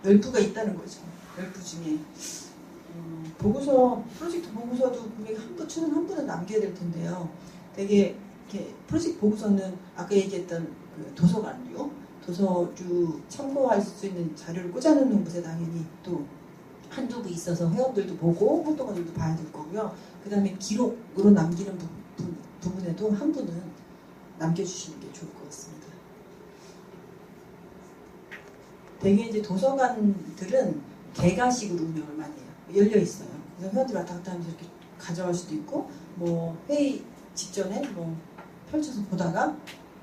10부가 있다는 거죠. 10부 중에 프로젝트 보고서도 분명히 한 부는 남겨야 될 텐데요. 되게 이렇게 프로젝트 보고서는 아까 얘기했던 그 도서류 참고할 수 있는 자료를 꽂아놓는 곳에 당연히 또 한두 부 있어서 회원들도 보고 활동가들도 봐야 될 거고요. 그 다음에 기록으로 남기는 부분에도 한 부는 남겨주시는 게 좋을 것 같습니다. 대개 이제 도서관들은 개가식으로 운영을 많이 해요. 열려 있어요. 그래서 회원들이 왔다 갔다 하면서 이렇게 가져갈 수도 있고, 회의 직전에 펼쳐서 보다가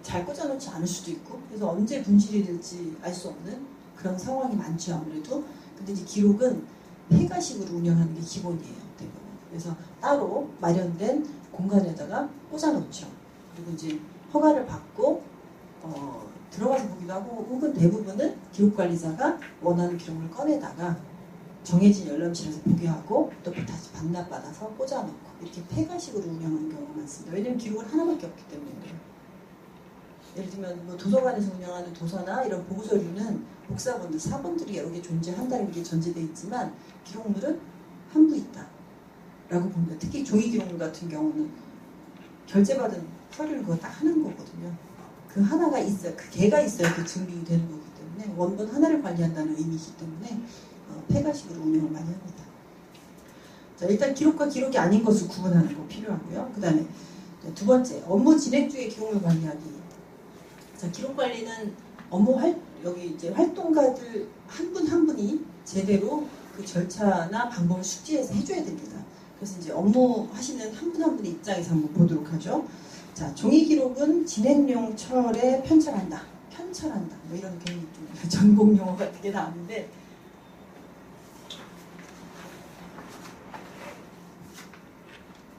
잘 꽂아놓지 않을 수도 있고, 그래서 언제 분실이 될지 알 수 없는 그런 상황이 많죠, 아무래도. 근데 이제 기록은 폐가식으로 운영하는 게 기본이에요, 대부분. 그래서 따로 마련된 공간에다가 꽂아놓죠. 그리고 이제 허가를 받고 들어가서 보기도 하고, 혹은 대부분은 기록관리자가 원하는 기록을 꺼내다가 정해진 열람실에서 보게 하고 또 다시 반납받아서 꽂아놓고 이렇게 폐가식으로 운영하는 경우가 많습니다. 왜냐하면 기록은 하나밖에 없기 때문에 그래요. 예를 들면 뭐 도서관에서 운영하는 도서나 이런 보고서류는 복사본들, 사본들이 여러 개 존재한다는 게 전제되어 있지만 기록물은 한 부 있다라고 봅니다. 특히 종이 기록물 같은 경우는 결제받은 서류를 그거 딱 하는 거거든요. 그 하나가 있어야, 그 개가 있어야 그 증빙이 되는 거기 때문에 원본 하나를 관리한다는 의미이기 때문에 폐가식으로 운영을 많이 합니다. 자, 일단 기록과 기록이 아닌 것을 구분하는 거 필요하고요. 그 다음에 두 번째, 업무 진행 중에 기록물 관리하기. 자, 기록 관리는 여기 이제 활동가들 한 분 한 분이 제대로 그 절차나 방법을 숙지해서 해줘야 됩니다. 그래서 이제 업무 하시는 한 분 한 분의 입장에서 한번 보도록 하죠. 자, 종이 기록은 진행용 철에 편철한다. 뭐 이런 괜히 좀 전공 용어 같은 게 나오는데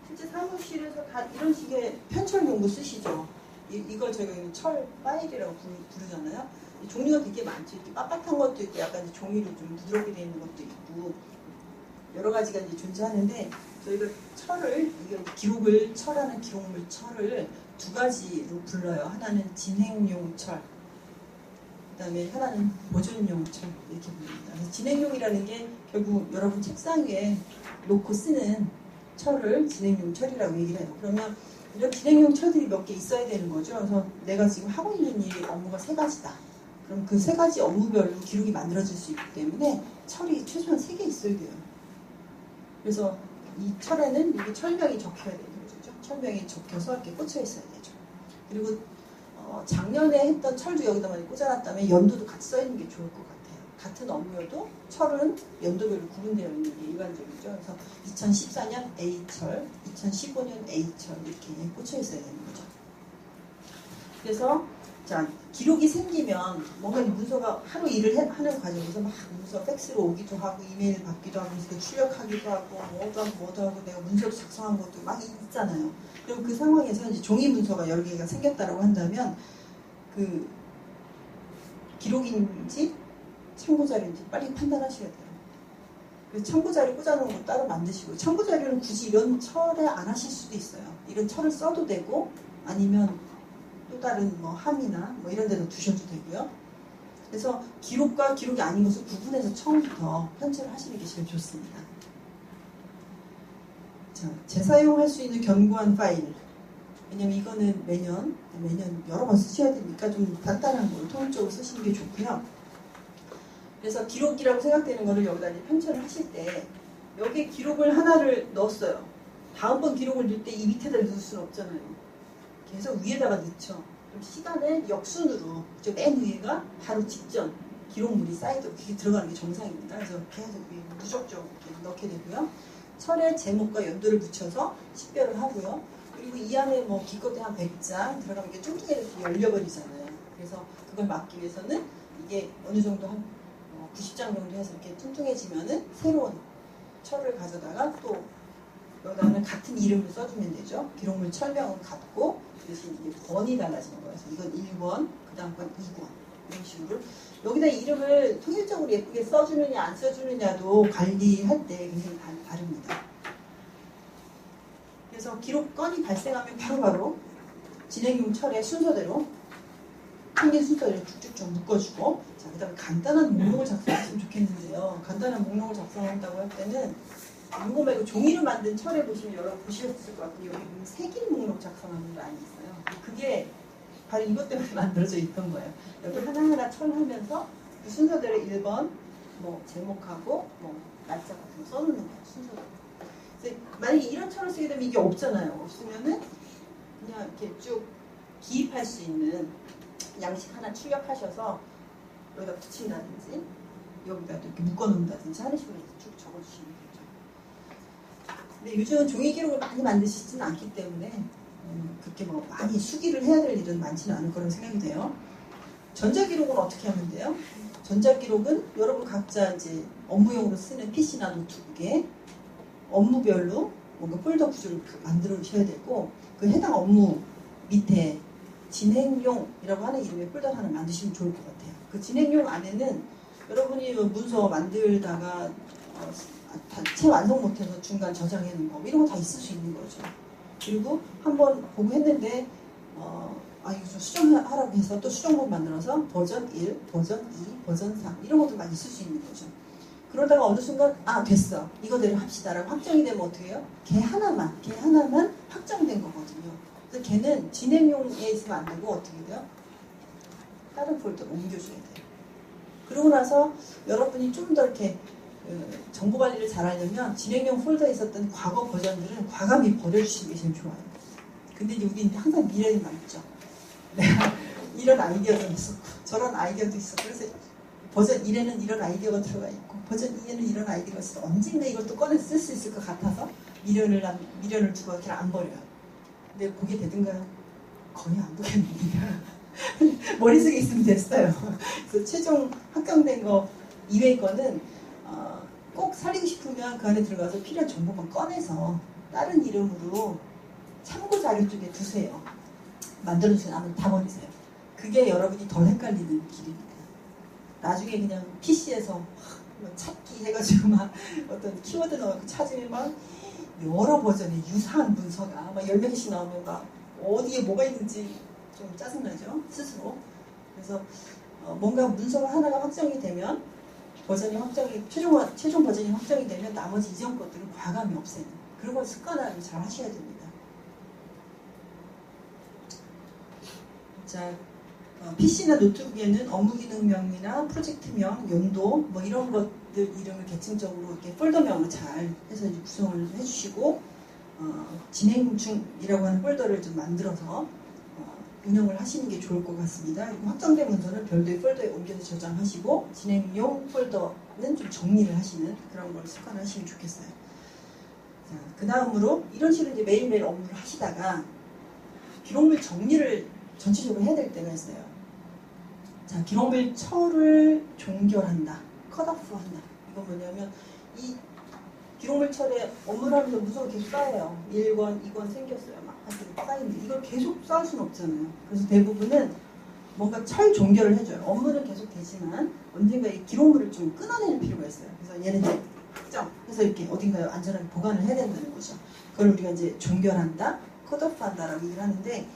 실제 사무실에서 다 이런 식의 편철 용도 쓰시죠. 이걸 저희가 철 파일이라고 부르잖아요. 종류가 되게 많죠. 이렇게 빳빳한 것도 있고 약간 종이로 좀 부드럽게 되어 있는 것도 있고 여러 가지가 이제 존재하는데 저희가 철을 기록을 철하는 기록물 철을 두 가지로 불러요. 하나는 진행용 철, 그다음에 하나는 보존용 철 이렇게 부릅니다. 그래서 진행용이라는 게 결국 여러분 책상 위에 놓고 쓰는 철을 진행용 철이라고 얘기를 해요. 그러면 이런 진행용 철들이 몇 개 있어야 되는 거죠. 그래서 내가 지금 하고 있는 업무가 3가지다. 그럼 그 3가지 업무별로 기록이 만들어질 수 있기 때문에 철이 최소한 3개 있어야 돼요. 그래서 이 철에는 여기 철명이 적혀야 되는 거죠. 철명이 적혀서 이렇게 꽂혀 있어야 되죠. 그리고 작년에 했던 철도 여기다 많이 꽂아놨다면 연도도 같이 써 있는 게 좋을 것 같아요. 같은 업무여도 철은 연도별로 구분되어 있는 게 일반적이죠. 그래서 2014년 A철, 2015년 A철 이렇게 꽂혀 있어야 되는 거죠. 그래서 자, 기록이 생기면 뭔가 문서가 하루 일을 하는 과정에서 막 문서 팩스로 오기도 하고 이메일 받기도 하고 출력하기도 하고 뭐도 하고 내가 문서를 작성한 것도 막 있잖아요. 그럼 그 상황에서 이제 종이 문서가 여러 개가 생겼다고 한다면 그 기록인지 참고자료인지 빨리 판단하셔야 돼요. 그래서 참고자료 꽂아놓은 거 따로 만드시고 참고자료는 굳이 이런 철에 안 하실 수도 있어요. 이런 철을 써도 되고 아니면 또 다른 뭐 함이나 뭐 이런 데도 두셔도 되고요. 그래서 기록과 기록이 아닌 것을 구분해서 처음부터 편집을 하시는 게 제일 좋습니다. 자, 재사용할 수 있는 견고한 파일. 왜냐면 이거는 매년 여러 번 쓰셔야 되니까 좀 간단한 걸 통일적으로 쓰시는 게 좋고요. 그래서 기록이라고 생각되는 거를 여기다 이제 편찬을 하실 때 여기에 기록을 하나를 넣었어요. 다음번 기록을 넣을 때 이 밑에다 넣을 수는 없잖아요. 계속 위에다가 넣죠. 그럼 시간을 역순으로 맨 위에가 바로 직전 기록물이 쌓이도록 이렇게 들어가는 게 정상입니다. 그래서 계속 무적적으로 이렇게 넣게 되고요. 철에 제목과 연도를 붙여서 식별을 하고요. 그리고 이 안에 뭐 기껏해 한 100장 들어가면 이게 뚱뚱해서 열려버리잖아요. 그래서 그걸 막기 위해서는 이게 어느 정도 한 90장 정도 해서 이렇게 뚱뚱해지면은 새로운 철을 가져다가 또 여기다는 같은 이름을 써주면 되죠. 기록물 철명은 같고 대신 이게 번이 달라지는 거예요. 그래서 이건 1권, 그 다음 건 2권 이런 식으로 여기다 이름을 통일적으로 예쁘게 써주느냐 안 써주느냐도 관리할 때 굉장히 다릅니다. 그래서 기록건이 발생하면 바로바로 진행용 철의 순서대로 생긴 순서대로 쭉쭉쭉 묶어주고 자, 그 다음에 간단한 목록을 작성했으면 좋겠는데요. 간단한 목록을 작성한다고 할 때는 이거 말고 종이로 만든 철에 보시면 여러분 보셨을 것 같은데 여기 보면 색일 목록 작성하는 거 아니 있어요. 그게 바로 이것 때문에 만들어져 있던 거예요. 여기 하나하나 철하면서 그 순서대로 1번 뭐 제목하고 뭐 날짜 같은 거 써놓는 거예요. 순서대로. 그래서 만약에 이런 철을 쓰게 되면 이게 없잖아요. 없으면은 그냥 이렇게 쭉 기입할 수 있는 양식 하나 출력하셔서 여기다 붙인다든지 여기다 이렇게 묶어놓는다든지 하는 식으로 쭉 적어주시면 돼요. 근데 요즘은 종이 기록을 많이 만드시지는 않기 때문에 그렇게 뭐 많이 수기를 해야 될 일은 많지는 않을 거라고 생각이 돼요. 전자기록은 어떻게 하면 돼요? 전자기록은 여러분 각자 이제 업무용으로 쓰는 PC나 노트북에 업무별로 뭔가 폴더 구조를 만들어주셔야 되고 그 해당 업무 밑에 진행용이라고 하는 이름의 폴더 하나 만드시면 좋을 것 같아요. 그 진행용 안에는 여러분이 문서 만들다가 채 완성 못해서 중간 저장해 놓은 법 이런 거 다 있을 수 있는 거죠. 그리고 한번 보고 했는데 이거 좀 수정하라고 해서 또 수정본 만들어서 버전 1, 버전 2, 버전 3 이런 것도 많이 있을 수 있는 거죠. 그러다가 어느 순간 됐어 이거대로 합시다라고 확정이 되면 어떻게 해요? 걔 하나만 확정된 거거든요. 그래서 걔는 진행용에 있으면 안 되고 어떻게 돼요? 다른 폴더로 옮겨줘야 돼요. 그러고 나서 여러분이 좀 더 이렇게 정보 관리를 잘 하려면 진행용 폴더에 있었던 과거 버전들은 과감히 버려주시는 게 제일 좋아요. 근데 이제 우리는 항상 미련이 있죠. 내가 이런 아이디어도 있었고 저런 아이디어도 있었고 그래서 버전 1에는 이런 아이디어가 들어가 있고 버전 2에는 이런 아이디어가 있어 언젠가 이걸 또 꺼내서 쓸 수 있을 것 같아서 미련을 두고 이렇게 안 버려요. 근데 보게 되든가요? 거의 안 보게 됩니다. 머릿속에 있으면 됐어요. 그래서 최종 확정된 거 이외의 거는 꼭 살리고 싶으면 그 안에 들어가서 필요한 정보만 꺼내서 다른 이름으로 참고 자료 쪽에 두세요. 만들어주세요. 아니면 다 버리세요. 그게 여러분이 덜 헷갈리는 길입니다. 나중에 그냥 PC에서 찾기 해가지고 막 어떤 키워드 넣고 찾으면 막 여러 버전의 유사한 문서가 막 10명씩 나오면 막 어디에 뭐가 있는지 좀 짜증나죠? 스스로. 그래서 뭔가 문서가 하나가 확정이 되면 최종 버전이 확정이 되면 나머지 이전 것들은 과감히 없애는 그런 걸 습관화를 잘 하셔야 됩니다. 자, PC나 노트북에는 업무 기능명이나 프로젝트명, 용도 뭐 이런 것들 이름을 계층적으로 이렇게 폴더명을 잘 해서 구성을 해주시고 진행 중이라고 하는 폴더를 좀 만들어서 운영을 하시는 게 좋을 것 같습니다. 그리고 확정된 문서는 별도의 폴더에 옮겨서 저장하시고 진행용 폴더는 좀 정리를 하시는 그런 걸 습관하시면 좋겠어요. 자, 그 다음으로 이런 식으로 이제 매일매일 업무를 하시다가 기록물 정리를 전체적으로 해야 될 때가 있어요. 자, 기록물 철을 종결한다. 컷오프한다. 이건 뭐냐면 이 기록물 철에 업무를 하면서 문서가 계속 쌓여요. 1권, 2권 생겼어요. 막 쌓이는데 이걸 계속 쌓을 수는 없잖아요. 그래서 대부분은 뭔가 철 종결을 해줘요. 업무는 계속 되지만 언젠가 이 기록물을 좀 끊어내는 필요가 있어요. 그래서 얘는 이제 확정해서 이렇게 어딘가에 안전하게 보관을 해야 된다는 거죠. 그걸 우리가 이제 종결한다, 컷오프한다라고 얘기를 하는데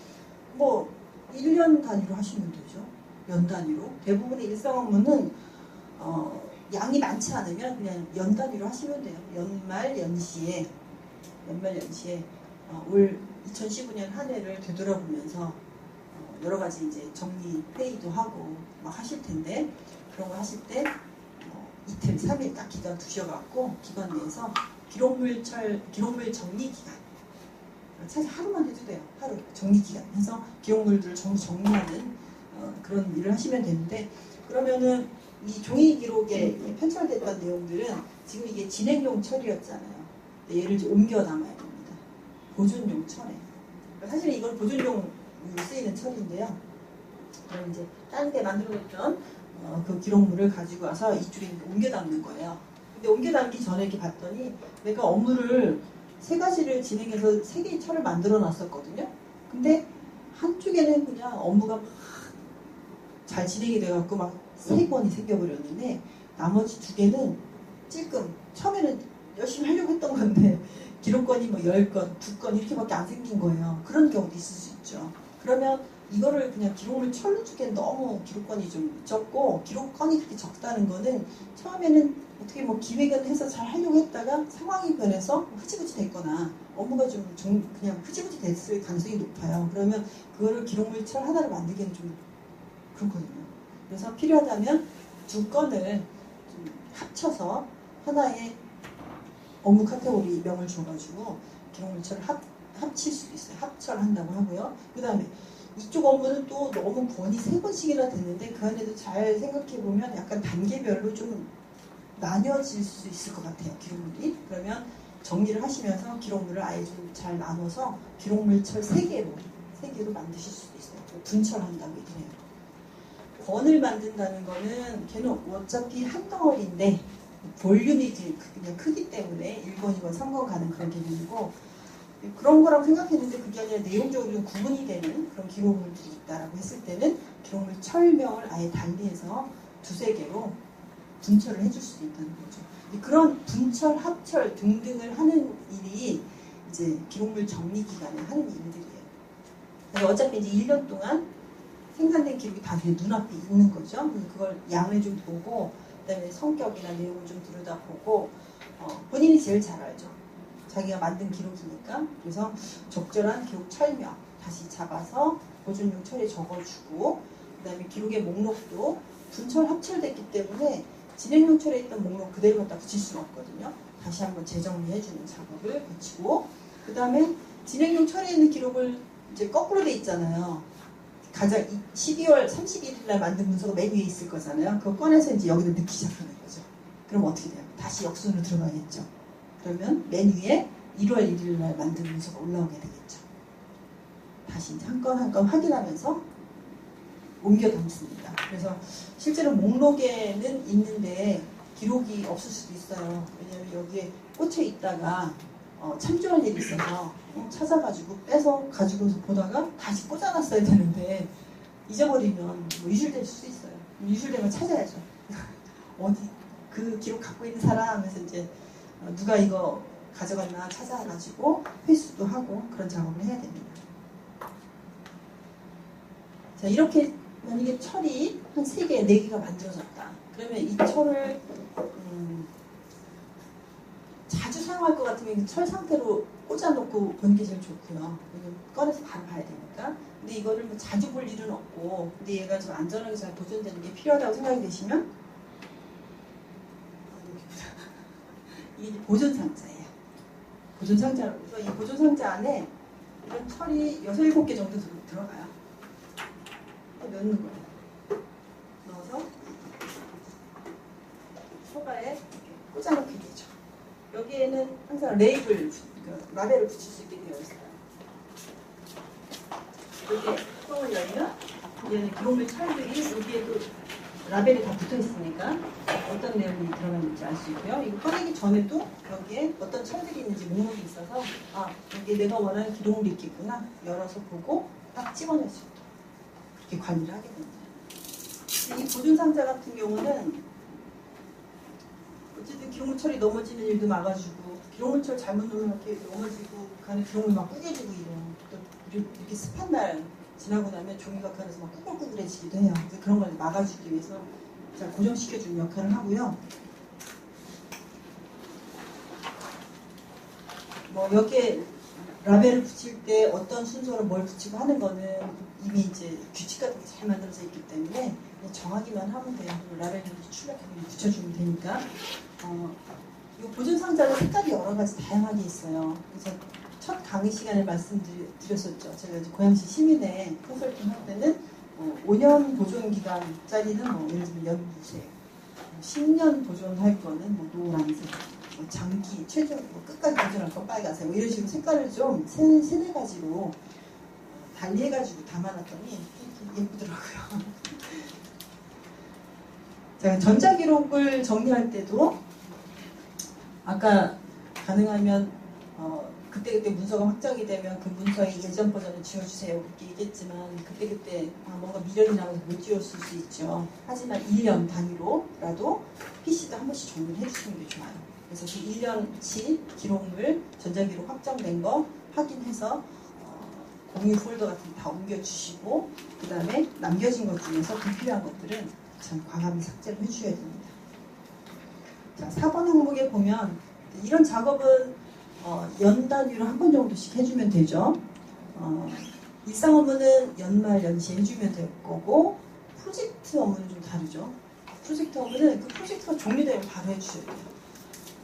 뭐 1년 단위로 하시면 되죠. 연 단위로. 대부분의 일상 업무는 양이 많지 않으면 그냥 연 단위로 하시면 돼요. 연말 연시에 올 2015년 한 해를 되돌아보면서 여러 가지 이제 정리 회의도 하고 막 하실 텐데 그런 거 하실 때 이틀, 3일 딱 기간 두셔갖고 기간 내에서 기록물 정리 기간 사실 하루만 해도 돼요. 하루 정리 기간 해서 기록물들을 전부 정리하는 그런 일을 하시면 되는데 그러면은 이 종이 기록에 편철됐던 내용들은 지금 이게 진행용 철이었잖아요. 얘를 이제 옮겨 담아야 됩니다. 보존용 철에. 사실 이건 보존용으로 쓰이는 철인데요. 그럼 이제 다른 데 만들어뒀던 그 기록물을 가지고 와서 이쪽에 옮겨 담는 거예요. 근데 옮겨 담기 전에 이렇게 봤더니 내가 업무를 3가지를 진행해서 3개의 철을 만들어 놨었거든요. 근데 한쪽에는 그냥 업무가 막 잘 진행이 돼갖고 막 3권이 생겨버렸는데 나머지 2개는 찔끔 처음에는 열심히 하려고 했던 건데 기록건이 뭐 10건, 2건 이렇게밖에 안 생긴 거예요. 그런 경우도 있을 수 있죠. 그러면 이거를 그냥 기록물 철로 주기엔 너무 기록건이 좀 적고 기록건이 그렇게 적다는 거는 처음에는 어떻게 뭐 기획은 해서 잘 하려고 했다가 상황이 변해서 흐지부지 됐거나 업무가 좀 그냥 흐지부지 됐을 가능성이 높아요. 그러면 그거를 기록물 철 하나를 만들기에는 좀 그렇거든요. 그래서 필요하다면 2건을 좀 합쳐서 하나의 업무 카테고리 명을 줘가지고 기록물철을 합칠 수도 있어요. 합철한다고 하고요. 그 다음에 이쪽 업무는 또 너무 권이 3번씩이나 됐는데 그 안에도 잘 생각해보면 약간 단계별로 좀 나뉘어질 수 있을 것 같아요. 기록물이. 그러면 정리를 하시면서 기록물을 아예 좀 잘 나눠서 기록물철 3개로 만드실 수도 있어요. 분철한다고 얘기해요. 권을 만든다는 거는 걔는 어차피 한 덩어리인데 볼륨이 그냥 크기 때문에 1권, 2권, 3권 가는 그런 개념이고 그런 거라고 생각했는데 그게 아니라 내용적으로 좀 구분이 되는 그런 기록물들이 있다라고 했을 때는 기록물 철명을 아예 달리해서 2-3개로 분철을 해줄 수도 있다는 거죠. 그런 분철, 합철 등등을 하는 일이 이제 기록물 정리 기간에 하는 일들이에요. 그래서 어차피 이제 1년 동안 생산된 기록이 다 눈앞에 있는 거죠. 그걸 양을 좀 보고, 그다음에 성격이나 내용을 좀 들여다보고, 본인이 제일 잘 알죠. 자기가 만든 기록이니까. 그래서 적절한 기록 철명 다시 잡아서 보존용 철에 적어주고, 그다음에 기록의 목록도 분철 합철됐기 때문에 진행용 철에 있던 목록 그대로 갖다 붙일 수는 없거든요. 다시 한번 재정리해주는 작업을 거치고, 그다음에 진행용 철에 있는 기록을 이제 거꾸로 돼 있잖아요. 가장 12월 31일 날 만든 문서가 맨 위에 있을 거잖아요. 그거 꺼내서 이제 여기다 넣기 시작하는 거죠. 그럼 어떻게 돼요? 다시 역순으로 들어가겠죠. 그러면 맨 위에 1월 1일 날 만든 문서가 올라오게 되겠죠. 다시 이제 한 건 한 건 확인하면서 옮겨 담습니다. 그래서 실제로 목록에는 있는데 기록이 없을 수도 있어요. 왜냐하면 여기에 꽂혀 있다가 참조할 일이 있어서 찾아가지고 빼서 가지고서 보다가 다시 꽂아놨어야 되는데 잊어버리면 뭐 유실될 수도 있어요. 유실되면 찾아야죠. 어디 그 기록 갖고 있는 사람 하면서 이제 누가 이거 가져갔나 찾아가지고 회수도 하고 그런 작업을 해야 됩니다. 자, 이렇게 만약에 철이 한 3개, 4개가 만들어졌다. 그러면 이 철을 자주 사용할 것 같으면 철 상태로 꽂아놓고 보는 게 제일 좋고요. 꺼내서 바로 봐야 되니까. 근데 이거를 뭐 자주 볼 일은 없고, 근데 얘가 좀 안전하게 잘 보존되는 게 필요하다고 생각이 되시면 이게 이제 보존 상자예요. 보존 상자로 해서 이 보존 상자 안에 이런 철이 6, 7개 정도 들어가요. 넣는 거예요. 넣어서 소가에 이렇게 꽂아놓게 되죠. 여기에는 항상 레이블, 라벨을 붙일 수 있게 되어 있어요. 이렇게 뚜껑을 열면 얘는 기록물 철들이 여기에도 라벨이 다 붙어 있으니까 어떤 내용이 들어갔는지 알 수 있고요. 이거 꺼내기 전에도 여기에 어떤 철들이 있는지 목록이 있어서 여기에 내가 원하는 기록물이 있겠구나 열어서 보고 딱 집어낼 수 있도록 그렇게 관리를 하게 됩니다. 이 보존 상자 같은 경우는 어쨌든 기록물철이 넘어지는 일도 막아주고, 기록물철 잘못 놓으면 이렇게 넘어지고 그 안에 기록물 막 꾸겨지고 이래요. 또 이렇게 습한 날 지나고 나면 종이가 그 안에서 막 꾸글꾸글해지기도 해요. 그래서 그런 걸 막아주기 위해서 잘 고정시켜주는 역할을 하고요. 뭐 여기에 라벨을 붙일 때 어떤 순서로 뭘 붙이고 하는 거는 이미 이제 규칙 같은 게 잘 만들어져 있기 때문에 정하기만 하면 돼요. 라벨을 출력해서 붙여주면 되니까. 이 보존 상자는 색깔이 여러 가지 다양하게 있어요. 그래서 첫 강의 시간에 말씀드렸었죠. 제가 이제 고양시 시민회 컨설팅 할 때는 5년 보존 기간짜리는 뭐 예를 들면 연두색, 10년 보존할 거는 뭐 노란색, 뭐 장기 최종 뭐 끝까지 보존할 건 빨간색, 뭐 이런 식으로 색깔을 좀 세네 가지로 달리해가지고 담아놨더니 예쁘더라고요. 자, 전자기록을 정리할 때도 아까 가능하면 그때그때 문서가 확정이 되면 그 문서의 예전 버전을 지워주세요 그렇게 얘기했지만 그때그때 뭔가 미련이 남아서 못 지웠을 수 있죠. 하지만 1년 단위로라도 PC도 한 번씩 정리를 해주시는 게 좋아요. 그래서 그 1년치 기록물 전자기록 확정된 거 확인해서 공유 폴더 같은 거 다 옮겨주시고 그 다음에 남겨진 것 중에서 불필요한 것들은 참 과감히 삭제를 해주셔야 됩니다. 자, 4번 항목에 보면 이런 작업은 연 단위로 한 번 정도씩 해주면 되죠. 일상 업무는 연말 연시 해주면 될 거고 프로젝트 업무는 좀 다르죠. 프로젝트 업무는 그 프로젝트가 종료되면 바로 해주셔야 돼요.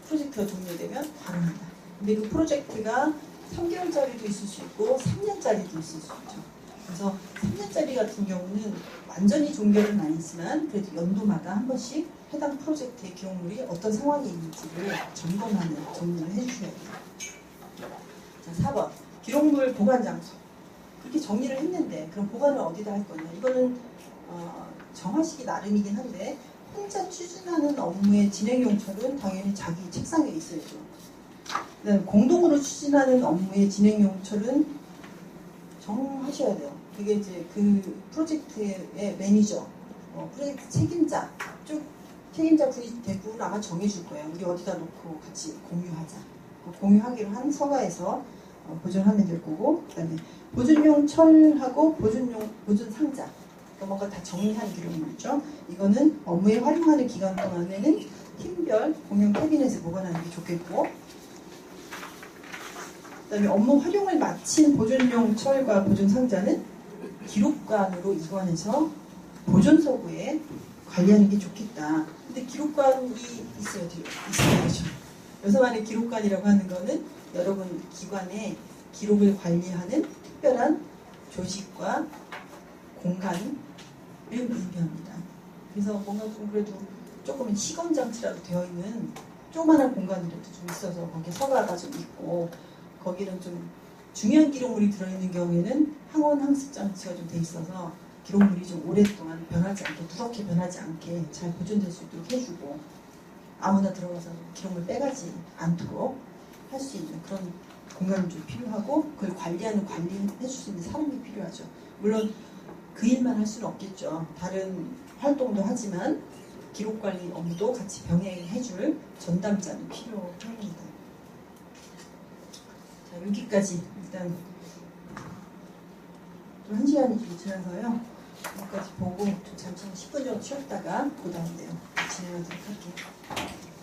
프로젝트가 종료되면 바로 합니다. 근데 그 프로젝트가 3개월짜리도 있을 수 있고 3년짜리도 있을 수 있죠. 그래서 3년짜리 같은 경우는 완전히 종결은 아니지만 그래도 연도마다 한 번씩 해당 프로젝트의 기록물이 어떤 상황에 있는지를 점검하는 정리를 해주셔야 돼요. 자, 4번 기록물 보관 장소. 그렇게 정리를 했는데 그럼 보관을 어디다 할 거냐. 이거는 정하시기 나름이긴 한데 혼자 추진하는 업무의 진행용철은 당연히 자기 책상에 있어야죠. 공동으로 추진하는 업무의 진행용철은 정하셔야 돼요. 그게 이제 그 프로젝트의 매니저, 프로젝트 책임자 쭉 책임자 대부분 아마 정해줄 거예요. 우리 어디다 놓고 같이 공유하자. 공유하기로 한 서가에서 보존하면 될 거고, 그다음에 보존용 철하고 보존 상자, 뭔가 다 정리한 기록물이죠. 이거는 업무에 활용하는 기간 동안에는 팀별 공용 캐비넷에 보관하는 게 좋겠고, 그다음에 업무 활용을 마친 보존용 철과 보존 상자는 기록관으로 이관해서 보존서고에 관리하는 게 좋겠다. 근데 기록관이 있어야 되죠. 여기서 말하는 기록관이라고 하는 거는 여러분 기관의 기록을 관리하는 특별한 조직과 공간을 의미합니다. 그래서 뭔가 좀 그래도 조금 시검장치라도 되어 있는 조그마한 공간이라도 좀 있어서 거기에 서가가 좀 있고, 거기는 좀 중요한 기록물이 들어있는 경우에는 항원 항습 장치가 좀 돼 있어서 기록물이 좀 오랫동안 변하지 않게, 누렇게 변하지 않게 잘 보존될 수 있도록 해주고, 아무나 들어가서 기록물 빼가지 않도록 할 수 있는 그런 공간이 좀 필요하고, 그걸 관리해줄 수 있는 사람이 필요하죠. 물론 그 일만 할 수는 없겠죠. 다른 활동도 하지만 기록관리 업무도 같이 병행해줄 전담자도 필요합니다. 자, 여기까지 일단 좀 1시간이 좀 지나서요. 여기까지 보고 좀 잠시 10분 정도 쉬었다가 그 다음에 진행하도록 할게요.